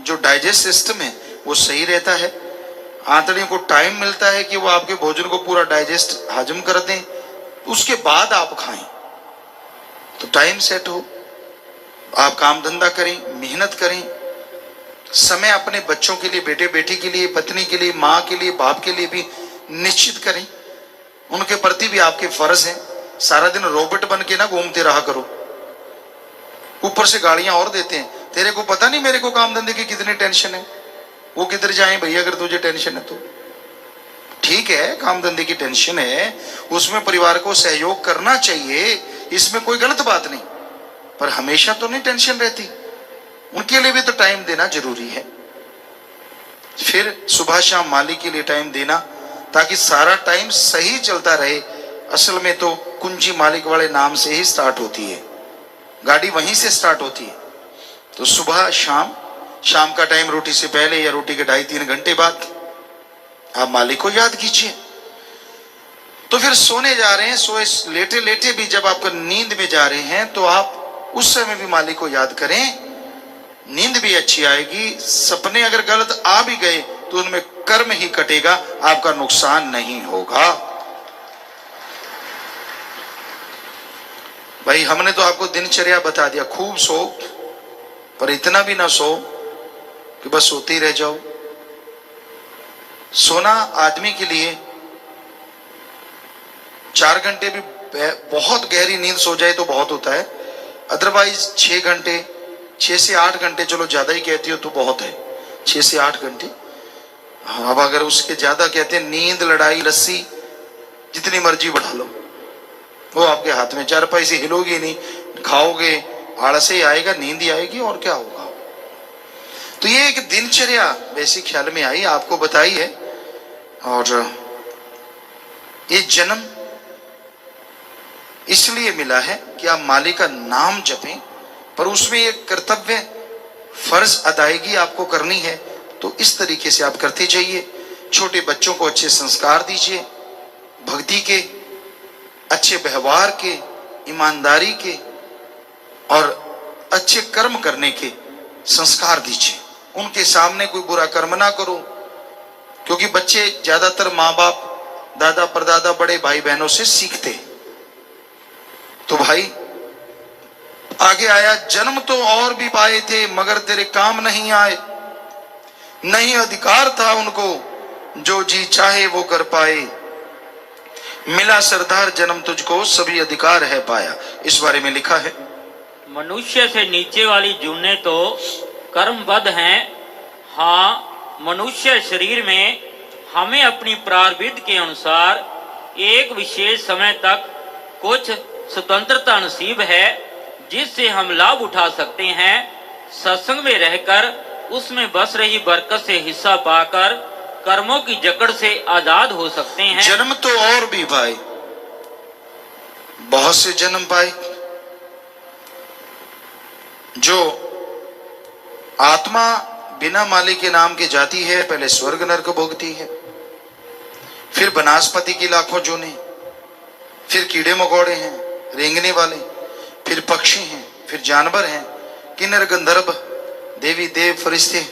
जो डाइजेस्ट सिस्टम है वो सही रहता है। आंतड़ियों को टाइम मिलता है कि वो आपके भोजन को पूरा डाइजेस्ट हजम कर दें, उसके बाद आप खाएं। तो टाइम सेट हो, आप काम धंधा करें, मेहनत करें। समय अपने बच्चों के लिए, बेटे बेटी के लिए, पत्नी के लिए, माँ के लिए, बाप के लिए भी निश्चित करें। उनके प्रति भी आपके फर्ज है। सारा दिन रोबोट बन के ना घूमते रहा करो, ऊपर से गाड़ियां और देते हैं। तेरे को पता नहीं मेरे को काम धंधे की कितनी टेंशन है, वो किधर जाए भैया अगर तुझे टेंशन है तो। ठीक है, काम धंधे की टेंशन है, उसमें परिवार को सहयोग करना चाहिए, इसमें कोई गलत बात नहीं, पर हमेशा तो नहीं टेंशन रहती, उनके लिए भी तो टाइम देना जरूरी है। फिर सुबह शाम मालिक के लिए टाइम देना ताकि सारा टाइम सही चलता रहे। असल में तो कुंजी मालिक वाले नाम से ही स्टार्ट होती है, गाड़ी वहीं से स्टार्ट होती है। तो सुबह शाम का टाइम रोटी से पहले या रोटी के 2.5-3 घंटे बाद आप मालिक को याद कीजिए। तो फिर सोने जा रहे हैं, सोए लेटे लेटे भी जब आप नींद में जा रहे हैं तो आप उस समय भी मालिक को याद करें, नींद भी अच्छी आएगी। सपने अगर गलत आ भी गए तो उनमें कर्म ही कटेगा, आपका नुकसान नहीं होगा। भाई हमने तो आपको दिनचर्या बता दिया, खूब सो, पर इतना भी ना सो कि बस सोते ही रह जाओ। सोना आदमी के लिए 4 घंटे भी बहुत गहरी नींद सो जाए तो बहुत होता है, अदरवाइज 6 घंटे, 6 से 8 घंटे, चलो ज्यादा ही कहती हो तो बहुत है, 6 से 8 घंटे। अब अगर उसके ज्यादा कहते हैं, नींद लड़ाई लस्सी जितनी मर्जी बढ़ा लो, वो आपके हाथ में। 4 पैसे हिलोगी नहीं, खाओगे आलस ही आएगा, नींद ही आएगी, और क्या होगा। तो ये एक दिनचर्या वैसी ख्याल में आई, आपको बताई है। और ये जन्म इसलिए मिला है कि आप मालिक का नाम जपें, पर उसमें एक कर्तव्य फर्ज अदायगी आपको करनी है, तो इस तरीके से आप करते जाइए। छोटे बच्चों को अच्छे संस्कार दीजिए, भक्ति के, अच्छे व्यवहार के, ईमानदारी के और अच्छे कर्म करने के संस्कार दीजिए। उनके सामने कोई बुरा कर्म ना करो, क्योंकि बच्चे ज्यादातर माँ बाप, दादा परदादा, बड़े भाई बहनों से सीखते। तो भाई आगे आया, जन्म तो और भी पाए थे मगर तेरे काम नहीं आए, नहीं अधिकार था उनको जो जी चाहे वो कर पाए, मिला सरदार जन्म तुझको सभी अधिकार है पाया। इस बारे में लिखा है, मनुष्य से नीचे वाली जूने तो कर्मबद्ध हैं। हाँ, मनुष्य शरीर में हमें अपनी प्रारब्ध के अनुसार एक विशेष समय तक कुछ स्वतंत्रता नसीब है, जिससे हम लाभ उठा सकते हैं। सत्संग में रहकर उसमें बस रही बरकत से हिस्सा पाकर कर्मों की जकड़ से आजाद हो सकते हैं। जन्म तो और भी पाए, बहुत से जन्म पाए। जो आत्मा बिना मालिक के नाम के जाती है, पहले स्वर्ग नरक भोगती है, फिर वनस्पति की लाखों जूने, फिर कीड़े मकोड़े हैं, रेंगने वाले, फिर पक्षी हैं, फिर जानवर हैं, किन्नर गंधर्व, देवी देव, फरिश्ते,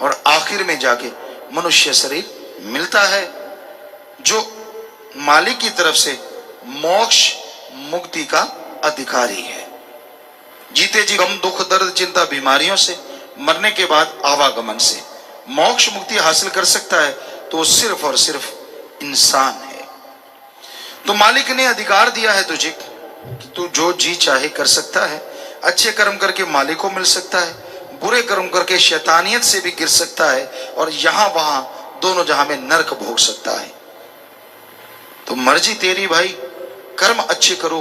और आखिर में जाके मनुष्य शरीर मिलता है, जो मालिक की तरफ से मोक्ष मुक्ति का अधिकारी है। जीते जी गम दुख दर्द चिंता बीमारियों से, मरने के बाद आवागमन से मोक्ष मुक्ति हासिल कर सकता है, तो सिर्फ और सिर्फ इंसान है। तो मालिक ने अधिकार दिया है तुझे कि तू जो जी चाहे कर सकता है। अच्छे कर्म करके मालिक को मिल सकता है, बुरे कर्म करके शैतानियत से भी गिर सकता है, और यहां वहां दोनों जहां में नरक भोग सकता है। तो मर्जी तेरी भाई, कर्म अच्छे करो,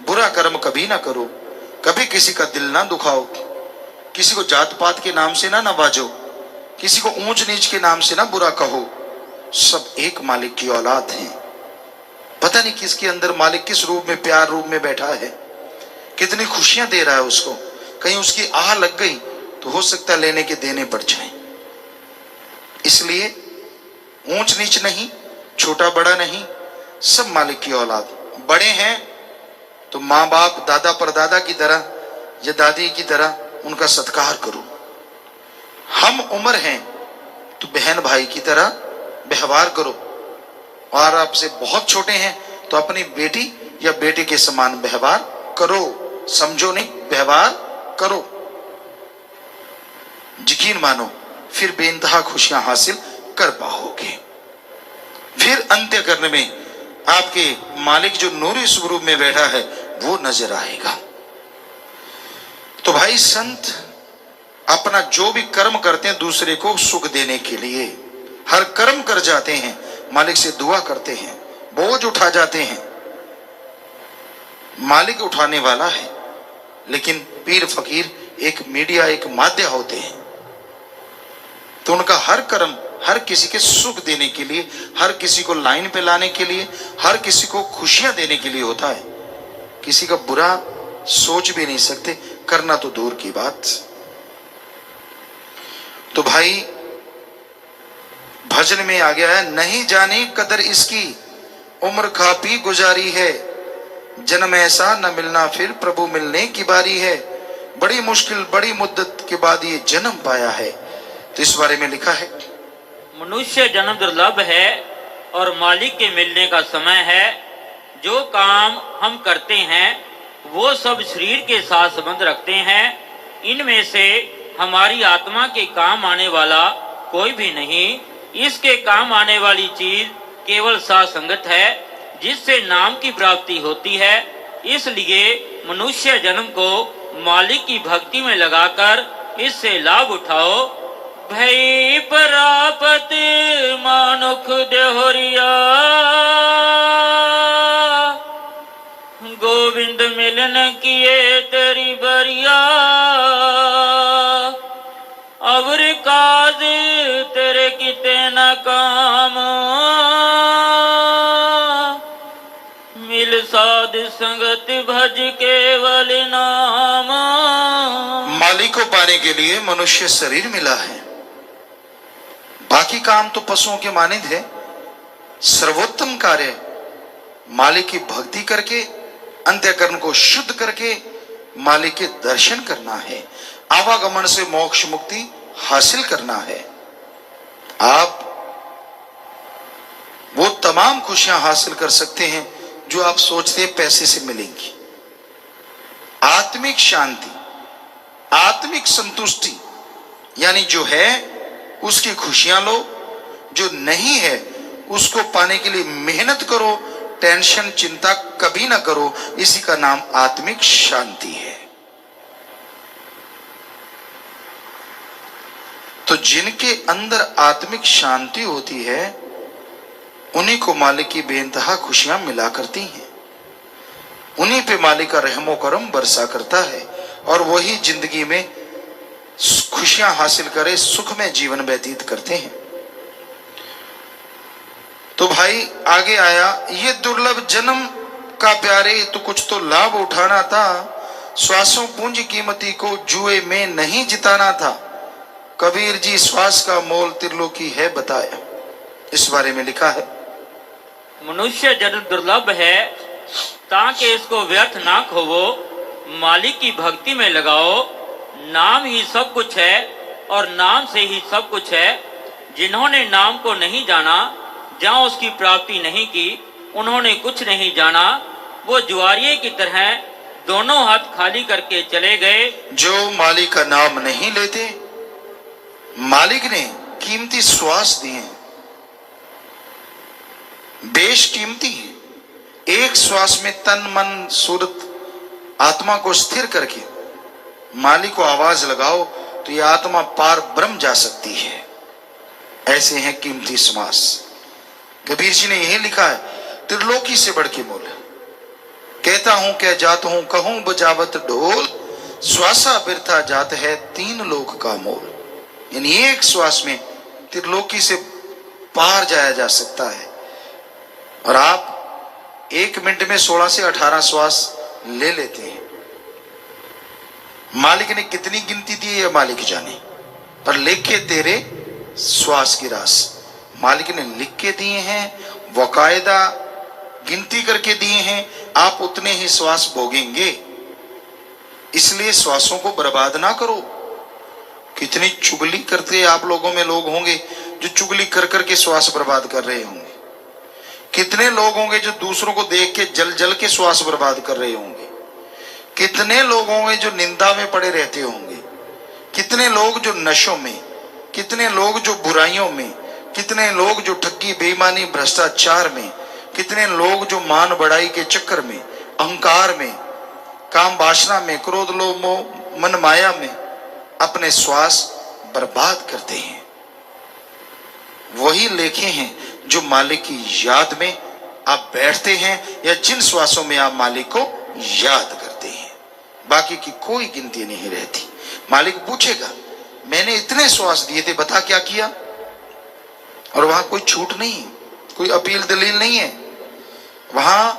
बुरा कर्म कभी ना करो, कभी किसी का दिल ना दुखाओ, किसी को जात पात के नाम से ना नवाजो, किसी को ऊंच नीच के नाम से ना बुरा कहो। सब एक मालिक की औलाद हैं। पता नहीं किसके अंदर मालिक किस रूप में, प्यार रूप में बैठा है, कितनी खुशियां दे रहा है उसको। कहीं उसकी आह लग गई तो हो सकता है लेने के देने पड़ जाए। इसलिए ऊंच नीच नहीं, छोटा बड़ा नहीं, सब मालिक की औलाद। बड़े हैं तो माँ बाप, दादा परदादा की तरह या दादी की तरह उनका सत्कार करो। हम उम्र हैं तो बहन भाई की तरह व्यवहार करो, और आपसे बहुत छोटे हैं तो अपनी बेटी या बेटे के समान व्यवहार करो। समझो नहीं, व्यवहार करो, यकीन मानो, फिर बेइंतहा खुशियां हासिल कर पाओगे। फिर अंत्य करने में आपके मालिक जो नूरी स्वरूप में बैठा है वो नजर आएगा। तो भाई संत अपना जो भी कर्म करते हैं दूसरे को सुख देने के लिए, हर कर्म कर जाते हैं, मालिक से दुआ करते हैं, बोझ उठा जाते हैं। मालिक उठाने वाला है, लेकिन पीर फकीर एक मीडिया, एक माध्य होते हैं। तो उनका हर कर्म हर किसी के सुख देने के लिए, हर किसी को लाइन पे लाने के लिए, हर किसी को खुशियां देने के लिए होता है। किसी का बुरा सोच भी नहीं सकते, करना तो दूर की बात। तो भाई भजन में आ गया है, नहीं जानी कदर इसकी, उम्र खा पी गुजारी है, जन्म ऐसा न मिलना फिर प्रभु मिलने की बारी है। बड़ी मुश्किल बड़ी मुद्दत के बाद ये जन्म पाया है। तो इस बारे में लिखा है, मनुष्य जन्म दुर्लभ है और मालिक के मिलने का समय है। जो काम हम करते हैं वो सब शरीर के साथ संबंध रखते हैं। इनमें से हमारी आत्मा के काम आने वाला कोई भी नहीं। इसके काम आने वाली चीज केवल साथ संगत है, जिससे नाम की प्राप्ति होती है। इसलिए मनुष्य जन्म को मालिक की भक्ति में लगाकर इससे लाभ उठाओ। भई प्रापत मानुख देहोरिया, गोविंद मिलन किए तेरी बरिया। अवर काज तेरे किते न काम, मिल साध संगत भज केवल नाम। मालिक को पाने के लिए मनुष्य शरीर मिला है, बाकी काम तो पशुओं के मानिंद है। सर्वोत्तम कार्य मालिक की भक्ति करके, अंतःकरण को शुद्ध करके मालिक के दर्शन करना है, आवागमन से मोक्ष मुक्ति हासिल करना है। आप वो तमाम खुशियां हासिल कर सकते हैं जो आप सोचते हैं पैसे से मिलेंगी। आत्मिक शांति, आत्मिक संतुष्टि यानी जो है उसकी खुशियां लो, जो नहीं है उसको पाने के लिए मेहनत करो, टेंशन चिंता कभी ना करो। इसी का नाम आत्मिक शांति है। तो जिनके अंदर आत्मिक शांति होती है उन्हीं को मालिक की बेइंतहा खुशियां मिला करती हैं, उन्हीं पे मालिक का रहमो करम बरसा करता है और वही जिंदगी में खुशियां हासिल करे, सुख में जीवन व्यतीत करते हैं। तो भाई आगे आया, ये दुर्लभ जन्म का प्यारे तो कुछ तो लाभ उठाना था, श्वासों पूंज कीमती को जुए में नहीं जिताना था। कबीर जी श्वास का मोल त्रिलोकी है बताया। इस बारे में लिखा है, मनुष्य जन्म दुर्लभ है, ताकि इसको व्यर्थ ना खोवो, मालिक की भक्ति में लगाओ। नाम ही सब कुछ है और नाम से ही सब कुछ है। जिन्होंने नाम को नहीं जाना, जहाँ उसकी प्राप्ति नहीं की, उन्होंने कुछ नहीं जाना। वो जुआरिये की तरह दोनों हाथ खाली करके चले गए। जो मालिक का नाम नहीं लेते, मालिक ने कीमती श्वास दिए, बेशकीमती है। एक श्वास में तन मन सूरत आत्मा को स्थिर करके मालिक को आवाज लगाओ तो यह आत्मा पार ब्रह्म जा सकती है। ऐसे हैं कीमती श्वास। कबीर जी ने यही लिखा है, त्रिलोकी से बढ़ के मोल। कहता हूं कह जात हूं, कहूं बजावत ढोल, श्वासा बिरथा जात है तीन लोक का मोल। यानी एक श्वास में त्रिलोकी से पार जाया जा सकता है। और आप 1 मिनट में 16 से 18 श्वास ले लेते हैं। मालिक ने कितनी गिनती दी है मालिक जाने, पर लिखे तेरे श्वास की रास मालिक ने लिख के दिए हैं, वकायदा गिनती करके दिए हैं। आप उतने ही श्वास भोगेंगे, इसलिए श्वासों को बर्बाद ना करो। कितनी चुगली करते आप लोगों में लोग होंगे जो चुगली कर करके श्वास बर्बाद कर रहे होंगे। कितने लोग होंगे जो दूसरों को देख के जल जल के श्वास बर्बाद कर रहे होंगे। कितने लोग होंगे जो निंदा में पड़े रहते होंगे। कितने लोग जो नशों में, कितने लोग जो बुराइयों में, कितने लोग जो ठगी बेईमानी भ्रष्टाचार में, कितने लोग जो मान बढ़ाई के चक्कर में, अहंकार में, काम वासना में, क्रोध लोभ मोह मन माया में अपने श्वास बर्बाद करते हैं, वही लेखे हैं जो मालिक की याद में आप बैठते हैं या जिन श्वासों में आप मालिक को याद करते हैं। बाकी की कोई गिनती नहीं रहती। मालिक पूछेगा मैंने इतने श्वास दिए थे, बता क्या किया? और वहां कोई छूट नहीं है, कोई अपील दलील नहीं है। वहां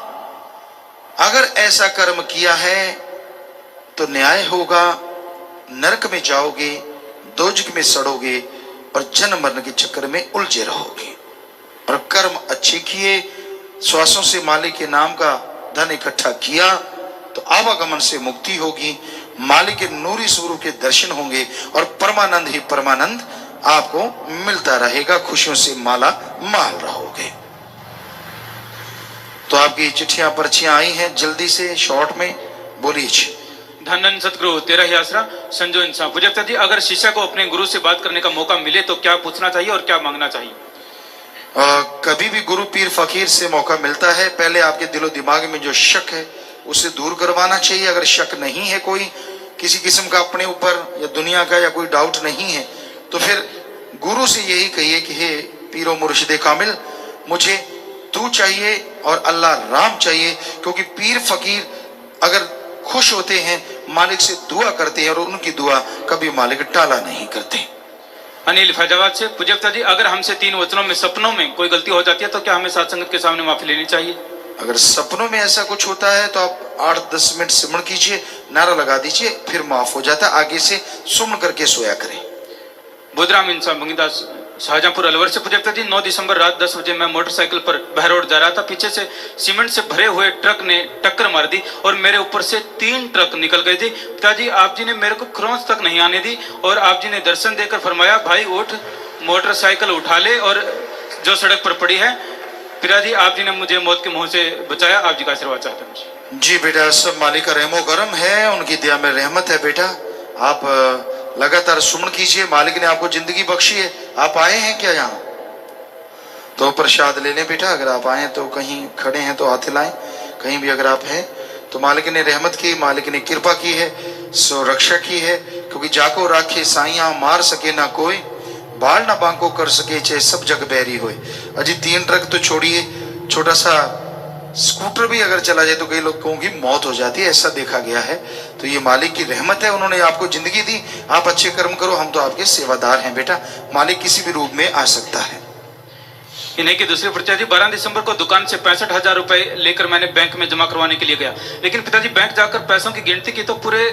अगर ऐसा कर्म किया है तो न्याय होगा, नरक में जाओगे, दोजख में सड़ोगे और जन्म मरण के चक्कर में उलझे रहोगे। और कर्म अच्छे किए, श्वासों से मालिक के नाम का धन इकट्ठा किया तो आवागमन से मुक्ति होगी, मालिक के नूरी स्वरूप के दर्शन होंगे और परमानंद ही परमानंद आपको मिलता रहेगा, खुशियों से माला माल रहोगे। तो आपकी चिट्ठियां पर्चियां आई हैं, जल्दी से शॉर्ट में बोलिए। धन धन सतगुरु तेरा ही आसरा, संजो इंसान। पूज्यता जी, अगर शिष्य को अपने गुरु से बात करने का मौका मिले तो क्या पूछना चाहिए और क्या मांगना चाहिए? कभी भी गुरु पीर फकीर से मौका मिलता है, पहले आपके दिलो दिमाग में जो शक है उसे दूर करवाना चाहिए। अगर शक नहीं है, कोई किसी किस्म का अपने ऊपर या दुनिया का या कोई डाउट नहीं है, तो फिर गुरु से यही कहिए कि हे पीरो मुर्शिदे कामिल, मुझे तू चाहिए और अल्लाह राम चाहिए। क्योंकि पीर फकीर अगर खुश होते हैं, मालिक से दुआ करते हैं और उनकी दुआ कभी मालिक टाला नहीं करते। अनिल फैजाबाद से, पूज्यता जी, अगर हमसे 3 वचनों में सपनों में कोई गलती हो जाती है तो क्या हमें साथ संगत के सामने माफी लेनी चाहिए? अगर सपनों में ऐसा कुछ होता है तो आप 8-10 मिनट सिमरण कीजिए, नारा लगा दीजिए, फिर माफ हो जाता है। आगे से सुमन करके सोया करें। बुधराम इंसान भंगीदास शाहजहांपुर अलवर से, पूज्यता जी, 9 दिसंबर रात 10 बजे मैं मोटरसाइकिल पर बहरोड जा रहा था। पीछे से सीमेंट से भरे हुए ट्रक ने टक्कर मार दी और मेरे ऊपर से 3 ट्रक निकल गए थे। पिताजी, आप जी ने मेरे को क्रॉस तक नहीं आने दी और आप जी ने दर्शन देकर फरमाया, भाई उठ, मोटरसाइकिल उठा ले और जो सड़क पर पड़ी है। पिताजी, आप जी ने मुझे मौत के मुंह से बचाया। आप जी का आशीर्वाद चाहता हूँ। जी बेटा, सब मालिक का रहमो करम है, उनकी दया में रहमत है। बेटा आप लगातार सुमन कीजिए, मालिक ने आपको जिंदगी बख्शी है। आप आए हैं क्या यहाँ? तो प्रसाद ले लें बेटा। अगर आप आए तो कहीं खड़े हैं तो हाथ हिलाएं, कहीं भी अगर आप हैं तो मालिक ने रहमत की, मालिक ने कृपा की है, सो रक्षा की है। क्योंकि जाको राखे साइया मार सके ना कोई, बाल ना बांको कर सके चाहे सब जग बैरी होए। अजी 3 ट्रक तो छोड़िए, छोटा सा स्कूटर भी अगर चला जाए तो कई लोगों की मौत हो जाती है, ऐसा देखा गया है। तो ये मालिक की रहमत है, उन्होंने आपको जिंदगी दी। आप अच्छे कर्म करो, हम तो आपके सेवादार हैं बेटा। मालिक किसी भी रूप में आ सकता है। इन्हीं की दूसरी पर्चा जी, 12 दिसंबर को दुकान से 65,000 रुपए लेकर मैंने बैंक में जमा करवाने के लिए गया, लेकिन पिताजी बैंक जाकर पैसों की गिनती की तो पूरे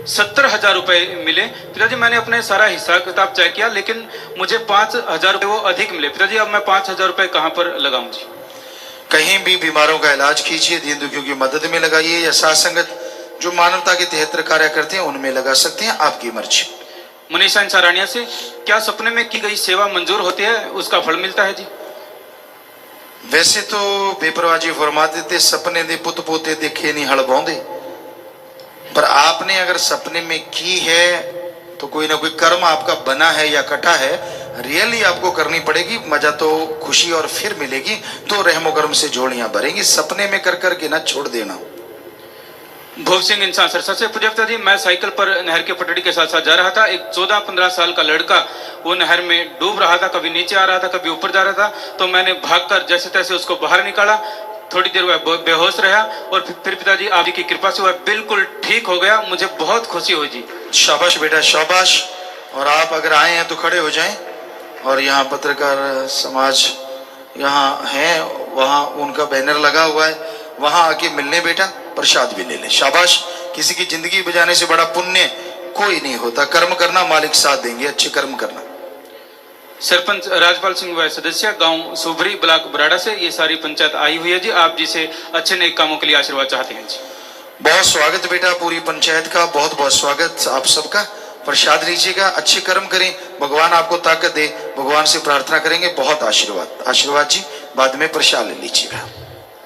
70,000 रुपए मिले। पिताजी, मैंने अपने सारा हिसाब किताब चेक किया, लेकिन मुझे 5,000 रुपए वो अधिक मिले। पिताजी, अब मैं 5,000 रुपए कहाँ पर लगाऊं जी? कहीं भी बीमारों का इलाज कीजिए, दीन दुखियों की मदद में लगाइए, या साथ संगत जो मानवता के तहत कार्य करते हैं उनमें लगा सकते हैं, आपकी मर्जी। मनीषा इंसारानिया से, क्या सपने में की गई सेवा मंजूर होती है, उसका फल मिलता है जी? वैसे तो बेपरवाह जी फरमा देते, सपने दे पुत पोते देखे नहीं हड़ बांधे। पर आपने अगर सपने में की है तो कोई ना कोई कर्म आपका बना है या कटा है, रियली आपको करनी पड़ेगी। मजा तो खुशी और फिर मिलेगी, तो रहमो कर्म से जोड़ियां भरेंगी। सपने में कर करके ना छोड़ देना। भोग सिंह इंसान सरसा से, पूज्यता जी, मैं साइकिल पर नहर के पटड़ी के साथ साथ जा रहा था। एक 14-15 साल का लड़का वो नहर में डूब रहा था, कभी नीचे आ रहा था, कभी ऊपर जा रहा था। तो मैंने भागकर जैसे तैसे उसको बाहर निकाला। थोड़ी देर वह बेहोश रहा और फिर पिताजी आप की कृपा से वह बिल्कुल ठीक हो गया। मुझे बहुत खुशी हुई जी। शाबाश बेटा, शाबाश। और आप अगर आए हैं तो खड़े हो जाएं। और यहाँ पत्रकार समाज यहाँ है, वहाँ उनका बैनर लगा हुआ है, वहाँ आके मिलने बेटा, प्रसाद भी ले ले। शाबाश। किसी की जिंदगी बचाने से बड़ा पुण्य कोई नहीं होता। कर्म करना, मालिक साथ देंगे। अच्छे कर्म करना। सरपंच राजपाल सिंह वह सदस्य, गांव सुभरी, ब्लॉक बराड़ा से ये सारी पंचायत आई हुई है जी। आप जी से अच्छे नए कामों के लिए आशीर्वाद चाहते हैं जी। बहुत स्वागत बेटा, पूरी पंचायत का बहुत बहुत स्वागत आप सबका। प्रसाद लीजिएगा, अच्छे कर्म करें, भगवान आपको ताकत दे। भगवान से प्रार्थना करेंगे, बहुत आशीर्वाद। आशीर्वाद जी, बाद में प्रसाद ले लीजिएगा।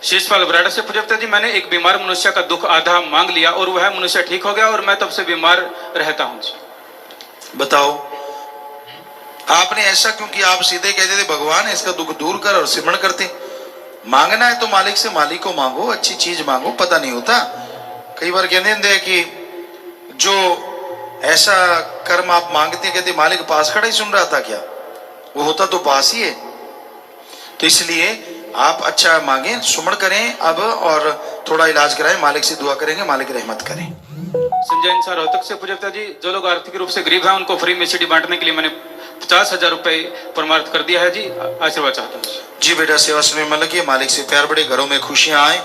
शेषपाल बराड़ा से, पूज्यता जी, मैंने एक बीमार मनुष्य का दुख आधा मांग लिया और वह मनुष्य ठीक हो गया और मैं तब से बीमार रहता हूँ जी। बताओ आपने ऐसा क्यों किया? आप सीधे कहते थे भगवान इसका दुख दूर कर और सिमरण करते। मांगना है तो मालिक से मालिक को मांगो, अच्छी चीज मांगो। पता नहीं होता, कई बार कहते हैं कि जो ऐसा कर्म आप मांगते कहते मालिक पास खड़ा ही सुन रहा था क्या? वो होता तो पास ही है। तो इसलिए आप अच्छा मांगे, सुमन करें अब और थोड़ा इलाज कराएं, मालिक से दुआ करेंगे, मालिक रहमत करें। संजय इंसार रोहतक से पूज्यता जी, जो लोग आर्थिक रूप से गरीब हैं उनको फ्री में सीडी बांटने के लिए मैंने 50,000 रुपए परमार्थ कर दिया है जी, आशीर्वाद चाहता हूँ। जी बेटा, सेवा समय में लगे, मालिक से प्यार बढ़े, घरों में खुशियां आए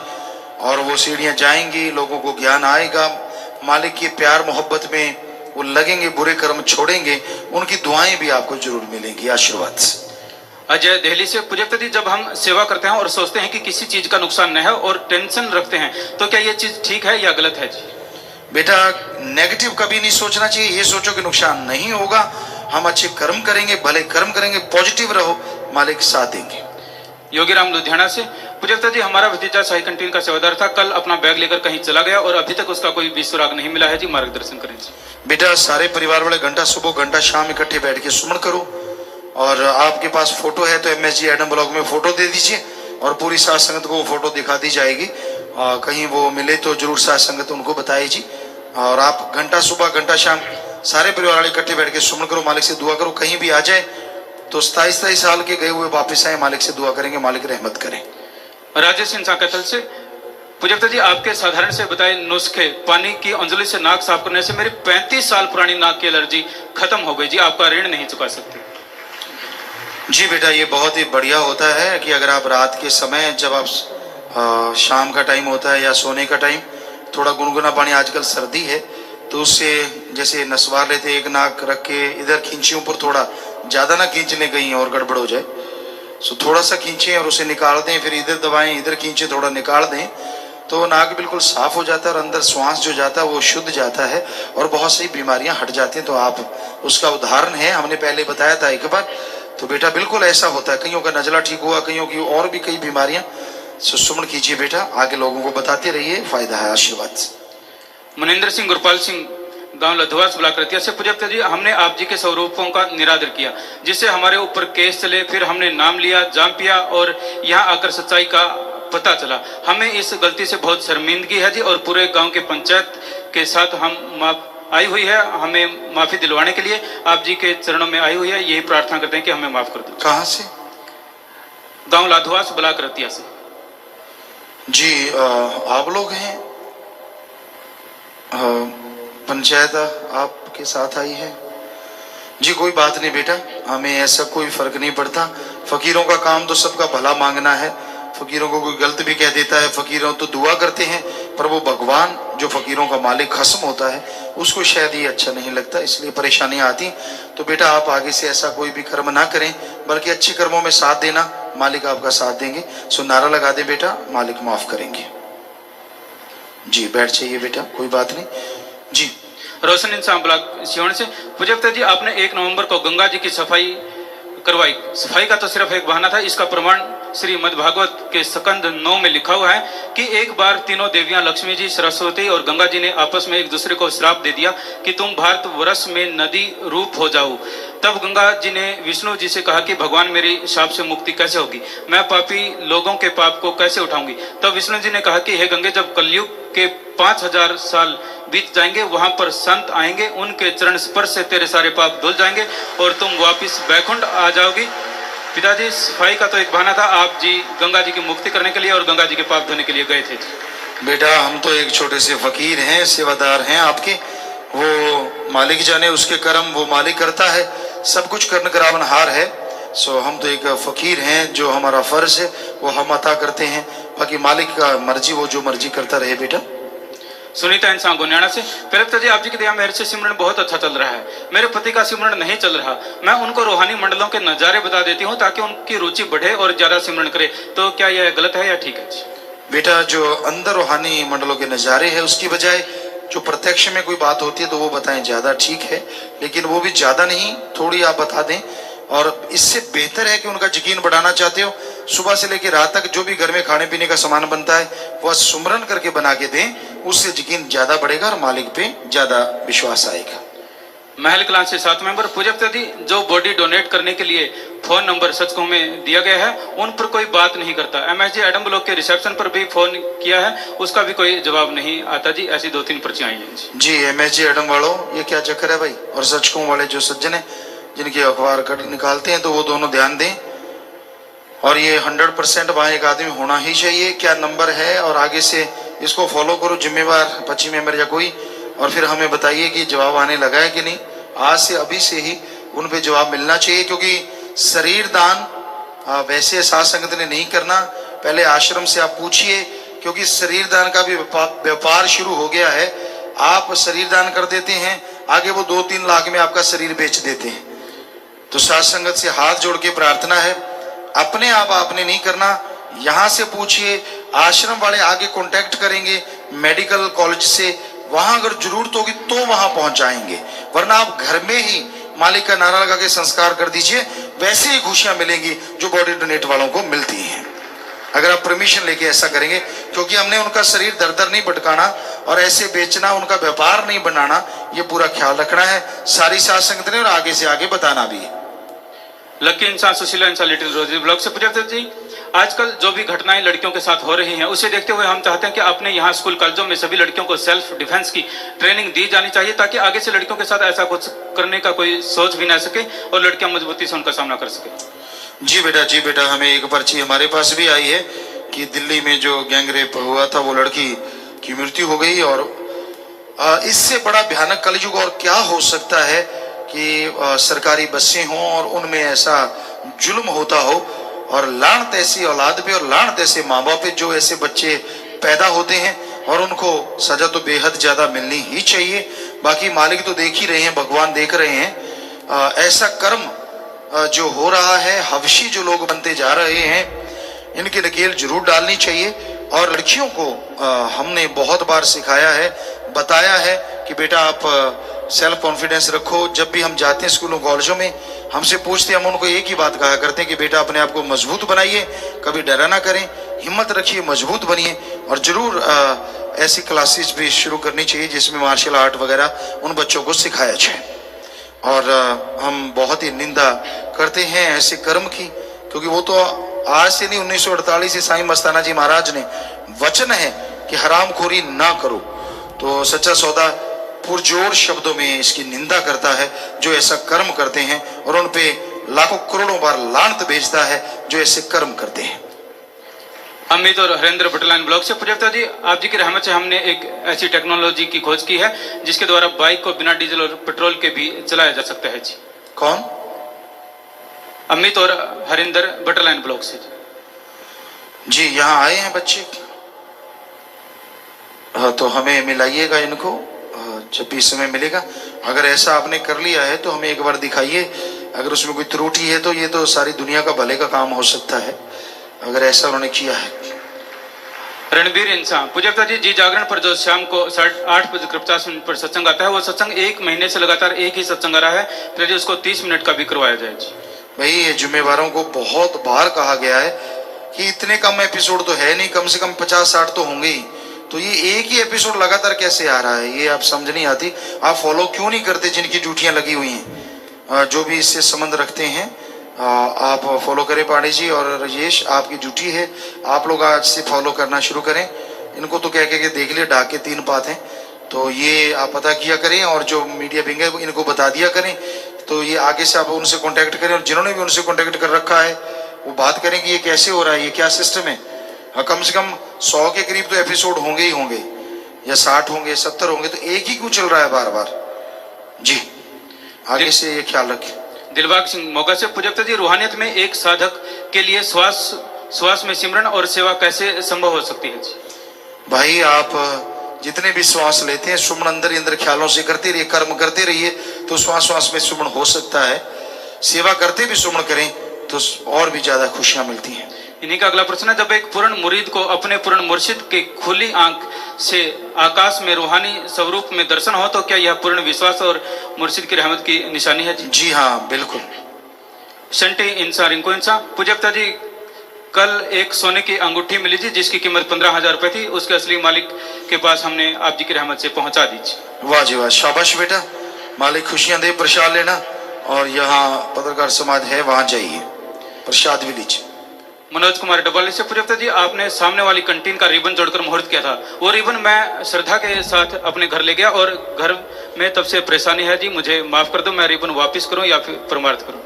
और वो सीढ़ियां जाएंगी, लोगों को ज्ञान आएगा, मालिक के प्यार मोहब्बत में वो लगेंगे, बुरे कर्म छोड़ेंगे, उनकी दुआएं भी आपको जरूर मिलेंगी आशीर्वाद से। अजय दिल्ली से पूज्यता जी, जब हम सेवा करते हैं और सोचते हैं कि किसी चीज का नुकसान न है और टेंशन रखते हैं, तो क्या ये चीज ठीक है या गलत है जी? बेटा, नेगेटिव कभी नहीं सोचना चाहिए, ये सोचो कि नुकसान नहीं होगा, हम अच्छे कर्म करेंगे, भले कर्म करेंगे, पॉजिटिव रहो, मालिक साथ देंगे। योगी राम लुधियाना से पूज्यता जी, हमारा भतीजा शाही कैंटीन का सेवादार था, कल अपना बैग लेकर कहीं चला गया और अभी तक उसका कोई भी सुराग नहीं मिला है जी, मार्गदर्शन करें जी। बेटा, सारे परिवार वाले घंटा सुबह घंटा शाम इकट्ठे बैठ के सुमन करो, और आपके पास फोटो है तो MSG एडम ब्लॉग में फोटो दे दीजिए और पूरी साथ संगत को वो फोटो दिखा दी जाएगी। कहीं वो मिले तो जरूर साथ संगत उनको बताइए जी। और आप घंटा सुबह घंटा शाम सारे परिवार वाले इकट्ठे बैठ के सुमन करो, मालिक से दुआ करो, कहीं भी आ जाए तो 27 साल के गए हुए वापस आए, मालिक से दुआ करेंगे, मालिक रहमत करें। राजेश इंसान कतल से पूज्यता जी, आपके साधारण से बताए नुस्खे, पानी की अंजलि से नाक साफ करने से मेरी 35 साल पुरानी नाक की एलर्जी खत्म हो गई जी, आपका ऋण नहीं चुका सकती। जी बेटा, ये बहुत ही बढ़िया होता है कि अगर आप रात के समय, जब आप शाम का टाइम होता है या सोने का टाइम, थोड़ा गुनगुना पानी, आजकल सर्दी है तो उससे जैसे नसवार लेते, एक नाक रख के इधर खींचे ऊपर, थोड़ा ज़्यादा ना खींच लें कहीं और गड़बड़ हो जाए, सो थोड़ा सा खींचें और उसे निकाल दें, फिर इधर दबाएं, इधर खींचें, थोड़ा निकाल दें तो नाक बिल्कुल साफ हो जाता है और अंदर श्वास जो जाता है वो शुद्ध जाता है और बहुत सी बीमारियां हट जाती हैं। तो आप उसका उदाहरण है, हमने पहले बताया था एक बार। तो बेटा बिल्कुल ऐसा होता है, कईयों का नजला ठीक हुआ, कईयों की और भी कई बीमारियां। सुमन कीजिए बेटा, आगे लोगों को बताते रहिए, फायदा है, आशीर्वाद। मनिंदर सिंह गुरपाल सिंह गांव लधवास ब्लॉक रतिया से पूज्यता जी, हमने आप जी के स्वरूपों का निरादर किया, जिससे हमारे ऊपर केस चले, फिर हमने नाम लिया, जाम पिया और यहाँ आकर सच्चाई का पता चला। हमें इस गलती से बहुत शर्मिंदगी है जी और पूरे गांव के पंचायत के साथ हम आई हुई है, हमें माफी दिलवाने के लिए आप जी के चरणों में आई हुई है, यही प्रार्थना करते हैं कि हमें माफ कर दो। कहाँ से? गांव लाधवास ब्लॉक रतिया से जी। आप लोग हैं, पंचायत आपके साथ आई है जी। कोई बात नहीं बेटा, हमें ऐसा कोई फर्क नहीं पड़ता, फकीरों का काम तो सबका भला मांगना है। फकीरों को कोई गलत भी कह देता है, फकीरों तो दुआ करते हैं, पर वो भगवान जो फकीरों का मालिक खस्म होता है उसको शायद ये अच्छा नहीं लगता, इसलिए परेशानियां आती। तो बेटा आप आगे से ऐसा कोई भी कर्म ना करें, बल्कि अच्छे कर्मों में साथ देना, मालिक आपका साथ देंगे। सो नारा लगा दे बेटा, मालिक माफ करेंगे जी। बैठ जाइए बेटा, कोई बात नहीं जी। रोशन इंसान ब्लॉक सियोन से पूज्यता जी, आपने 1 नवंबर को गंगा जी की सफाई करवाई। सफाई का तो सिर्फ एक बहाना था, इसका प्रमाण श्रीमद् भागवत के स्कंद 9 में लिखा हुआ है कि एक बार तीनों देवियां लक्ष्मी जी, सरस्वती और गंगा जी ने आपस में एक दूसरे को श्राप दे दिया कि तुम भारत वर्ष में नदी रूप हो जाओ। तब गंगा जी ने विष्णु जी से कहा कि भगवान मेरी शाप से मुक्ति कैसे होगी, मैं पापी लोगों के पाप को कैसे उठाऊंगी। तब विष्णु जी ने कहा कि हे गंगे, जब कलयुग के 5000 साल बीत जाएंगे, वहां पर संत आएंगे, उनके चरण स्पर्श से तेरे सारे पाप धुल जाएंगे और तुम वापिस बैकुंठ आ जाओगी। पिताजी, सफाई का तो एक बहाना था, आप जी गंगा जी की मुक्ति करने के लिए और गंगा जी के पाप धोने के लिए गए थे। बेटा हम तो एक छोटे से फकीर हैं, सेवादार हैं आपके, वो मालिक जाने उसके कर्म, वो मालिक करता है, सब कुछ करने करावनहार है। सो हम तो एक फकीर हैं, जो हमारा फर्ज है वो हम अता करते हैं, बाकी मालिक का मर्जी, वो जो मर्जी करता रहे बेटा। सुनीता इंसान गुनियाना से प्रवक्ता जी, आप जी की दया मेहर से सिमरन बहुत अच्छा चल रहा है, मेरे पति का सिमरन नहीं चल रहा। मैं उनको रूहानी मंडलों के नज़ारे बता देती हूँ ताकि उनकी रुचि बढ़े और ज्यादा सिमरन करे, तो क्या यह गलत है या ठीक है? बेटा जो अंदर रूहानी मंडलों के नज़ारे है, उसकी बजाय जो प्रत्यक्ष में कोई बात होती है तो वो बताएं, ज्यादा ठीक है, लेकिन वो भी ज्यादा नहीं, थोड़ी आप बता दें। और इससे बेहतर है कि उनका यकीन बढ़ाना चाहते हो, सुबह से लेकर रात तक जो भी घर में खाने पीने का सामान बनता है वह सुमरन करके बना के दें, उससे यकीन ज्यादा बढ़ेगा और मालिक पे ज्यादा विश्वास आएगा। महल क्लास से 7 मेंबर। पूजकता जी, जो बॉडी डोनेट करने के लिए फोन नंबर सच को हमें दिया गया है उन पर कोई बात नहीं करता। एमएसजी एडम ब्लॉक के रिसेप्शन पर भी फोन किया है, उसका भी कोई जवाब नहीं आता जी। ऐसी 2-3 पर्चियां आई हैं जी। एमएसजी एडम वालों, ये क्या चक्कर है भाई? और सचकों वाले जो सज्जन है जिनके अखबार निकालते हैं, तो वो दोनों ध्यान दें। और ये 100% वहाँ एक आदमी होना ही चाहिए। क्या नंबर है और आगे से इसको फॉलो करो, जिम्मेवार 25 मेंबर या कोई, और फिर हमें बताइए कि जवाब आने लगा है कि नहीं। आज से अभी से ही उन पे जवाब मिलना चाहिए, क्योंकि शरीर दान वैसे साध संगत ने नहीं करना। पहले आश्रम से आप पूछिए, क्योंकि शरीर दान का भी व्यापार शुरू हो गया है। आप शरीर दान कर देते हैं, आगे वो 2-3 लाख में आपका शरीर बेच देते हैं। तो साध संगत से हाथ जोड़ के प्रार्थना है, अपने आप आपने नहीं करना, यहाँ से पूछिए। आश्रम वाले आगे कांटेक्ट करेंगे मेडिकल कॉलेज से, वहां अगर जरूरत होगी तो वहां पहुंच जाएंगे, वरना आप घर में ही मालिक का नारा लगा के संस्कार कर दीजिए। वैसे ही खुशियां मिलेंगी जो बॉडी डोनेट वालों को मिलती हैं, अगर आप परमिशन लेके ऐसा करेंगे। क्योंकि हमने उनका शरीर दर दर नहीं भटकाना और ऐसे बेचना, उनका व्यापार नहीं बनाना, ये पूरा ख्याल रखना है सारी साध संगत ने, और आगे से आगे बताना भी है। लकी इंसान, सुशीला इंसान, लिटिल रोजी ब्लॉक से। पूजकता जी, आजकल जो भी घटनाएं लड़कियों के साथ हो रही हैं, उसे देखते हुए हम चाहते हैं कि अपने यहाँ स्कूल कॉलेजों में सभी लड़कियों को सेल्फ डिफेंस की ट्रेनिंग दी जानी चाहिए, ताकि आगे से लड़कियों के साथ ऐसा कुछ करने का कोई सोच भी ना सके और लड़कियां मजबूती से उनका सामना कर सके। जी बेटा, हमें एक पर्ची हमारे पास भी आई है कि दिल्ली में जो गैंग रेप हुआ था, वो लड़की की मृत्यु हो गई। और इससे बड़ा भयानक कलयुग और क्या हो सकता है कि सरकारी बसें हों और उनमें ऐसा जुल्म होता हो, और लानत ऐसी औलाद पे और लानत ऐसे माँ बाप पे जो ऐसे बच्चे पैदा होते हैं, और उनको सजा तो बेहद ज्यादा मिलनी ही चाहिए। बाकी मालिक तो देख ही रहे हैं, भगवान देख रहे हैं। ऐसा कर्म जो हो रहा है, हवशी जो लोग बनते जा रहे हैं, इनकी नकेल जरूर डालनी चाहिए। और लड़कियों को हमने बहुत बार सिखाया है, बताया है कि बेटा आप सेल्फ कॉन्फिडेंस रखो। जब भी हम जाते हैं स्कूलों कॉलेजों में, हमसे पूछते हैं, हम उनको एक ही बात कहा करते हैं कि बेटा अपने आप को मजबूत बनाइए, कभी डरा ना करें, हिम्मत रखिए, मजबूत बनिए। और जरूर ऐसी क्लासेस भी शुरू करनी चाहिए जिसमें मार्शल आर्ट वगैरह उन बच्चों को सिखाया जाए। और हम बहुत ही निंदा करते हैं ऐसे कर्म की, क्योंकि वो तो आज से नहीं, 1948 से साईं मस्ताना जी महाराज ने वचन है कि हरामखोरी ना करो। तो सच्चा सौदा पुरजोर शब्दों में इसकी निंदा करता है जो ऐसा कर्म करते हैं, और उन पे लाखों करोड़ों बार लानत भेजता है जो ऐसे कर्म करते हैं। अमित और हरेंद्र बटलाइन ब्लॉक से। पूजकता जी, आप जी की रहमत से हमने एक ऐसी टेक्नोलॉजी की खोज की है जिसके द्वारा बाइक को बिना डीजल और पेट्रोल के भी चलाया जा सकता है जी। कौन? अमित और हरिंदर बटलाइन ब्लॉक से जी। यहाँ आए हैं बच्चे, तो हमें मिलाइएगा इनको जब भी समय मिलेगा। अगर ऐसा आपने कर लिया है तो हमें एक बार दिखाइए, अगर उसमें कोई त्रुटि है तो ये तो सारी दुनिया का भले का काम हो सकता है, अगर ऐसा उन्होंने किया है। रणबीर इंसान। पूजकता जी, जी जागरण पर जो शाम को 8:50 पर सत्संग आता है, वो सत्संग 1 महीने से लगातार एक ही सत्संग आ रहा है, फिर जी उसको 30 मिनट का भी करवाया जाए जी। भाई ये जिम्मेवारों को बहुत बार कहा गया है कि इतने कम एपिसोड तो है नहीं, कम से कम 50-60 तो होंगे ही, तो ये एक ही एपिसोड लगातार कैसे आ रहा है, ये आप समझ नहीं आती। आप फॉलो क्यों नहीं करते जिनकी ड्यूटियां लगी हुई हैं, जो भी इससे संबंध रखते हैं, आप फॉलो करें। पांडे जी और राजेश, आपकी ड्यूटी है, आप लोग आज से फॉलो करना शुरू करें। इनको तो कह के देख लिया, ढाके 3 बात हैं, तो ये आप पता किया करें, और जो मीडिया विंग है इनको बता दिया करें, तो ये आगे से आप उनसे कांटेक्ट करें। और जिन्होंने भी उनसे कांटेक्ट कर रखा है वो बात करें कि ये कैसे हो रहा है, ये क्या सिस्टम है। कम से कम 100 के करीब तो एपिसोड होंगे ही होंगे, या 60 होंगे, 70 होंगे, तो एक ही क्यों चल रहा है बार बार जी। आगे से ये ख्याल रखें। दिलबाग सिंह मोगा से। पूजकता जी, रूहानियत में एक साधक के लिए श्वास में सिमरन और सेवा कैसे संभव हो सकती है जी? भाई आप जितने भी श्वास लेते हैं, सुमन अंदर ही अंदर ख्यालों से करते रहिए, कर्म करते रहिए, तो श्वास में सुमन हो सकता है। सेवा करते भी सुमन करें तो और भी ज्यादा खुशियां मिलती हैं। इन्हीं का अगला प्रश्न है, जब एक पूर्ण मुरीद को अपने पूर्ण मुर्शिद के खुली आंख से आकाश में रूहानी स्वरूप में दर्शन हो, तो क्या यह पूर्ण विश्वास और मुर्शिद की रहमत की निशानी है जी? जी हाँ, बिल्कुल। शंटी इंसान, रिंकू इंसान। पूजकता जी, कल एक सोने की अंगूठी मिली थी जिसकी कीमत 15,000 रुपए थी, उसके असली मालिक के पास हमने आप जी की रहमत से पहुंचा दी। वाह जी वाह, शाबाश बेटा। मालिक खुशियां दे, प्रसाद लेना। और यहाँ पत्रकार समाज है, वहां जाइए, प्रसाद भी लीजिए। मनोज कुमार डबवाली से पूछता जी, आपने सामने वाली कंटीन का रिबन जोड़कर मुहूर्त किया था, वो रिबन मैं श्रद्धा के साथ अपने घर ले गया और घर में तब से परेशानी है जी, मुझे माफ कर दो, मैं रिबन वापस करूं या फिर परमार्थ करूं?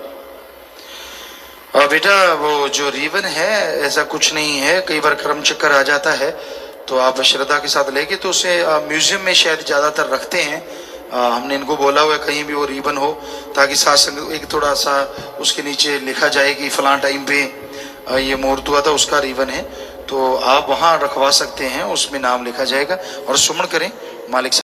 और बेटा वो जो रिबन है ऐसा कुछ नहीं है, कई बार कर्म चक्कर आ जाता है तो आप श्रद्धा के साथ लेके तो उसे म्यूजियम में शायद ज्यादातर रखते हैं। हमने इनको बोला हुआ है कहीं भी वो रिबन हो, ताकि साथ एक थोड़ा सा उसके नीचे लिखा जाए कि फलां टाइम पे ये मुहूर्त हुआ था, उसका रिबन है, तो आप वहां रखवा सकते हैं, उसमें नाम लिखा जाएगा और सुमन करें मालिक।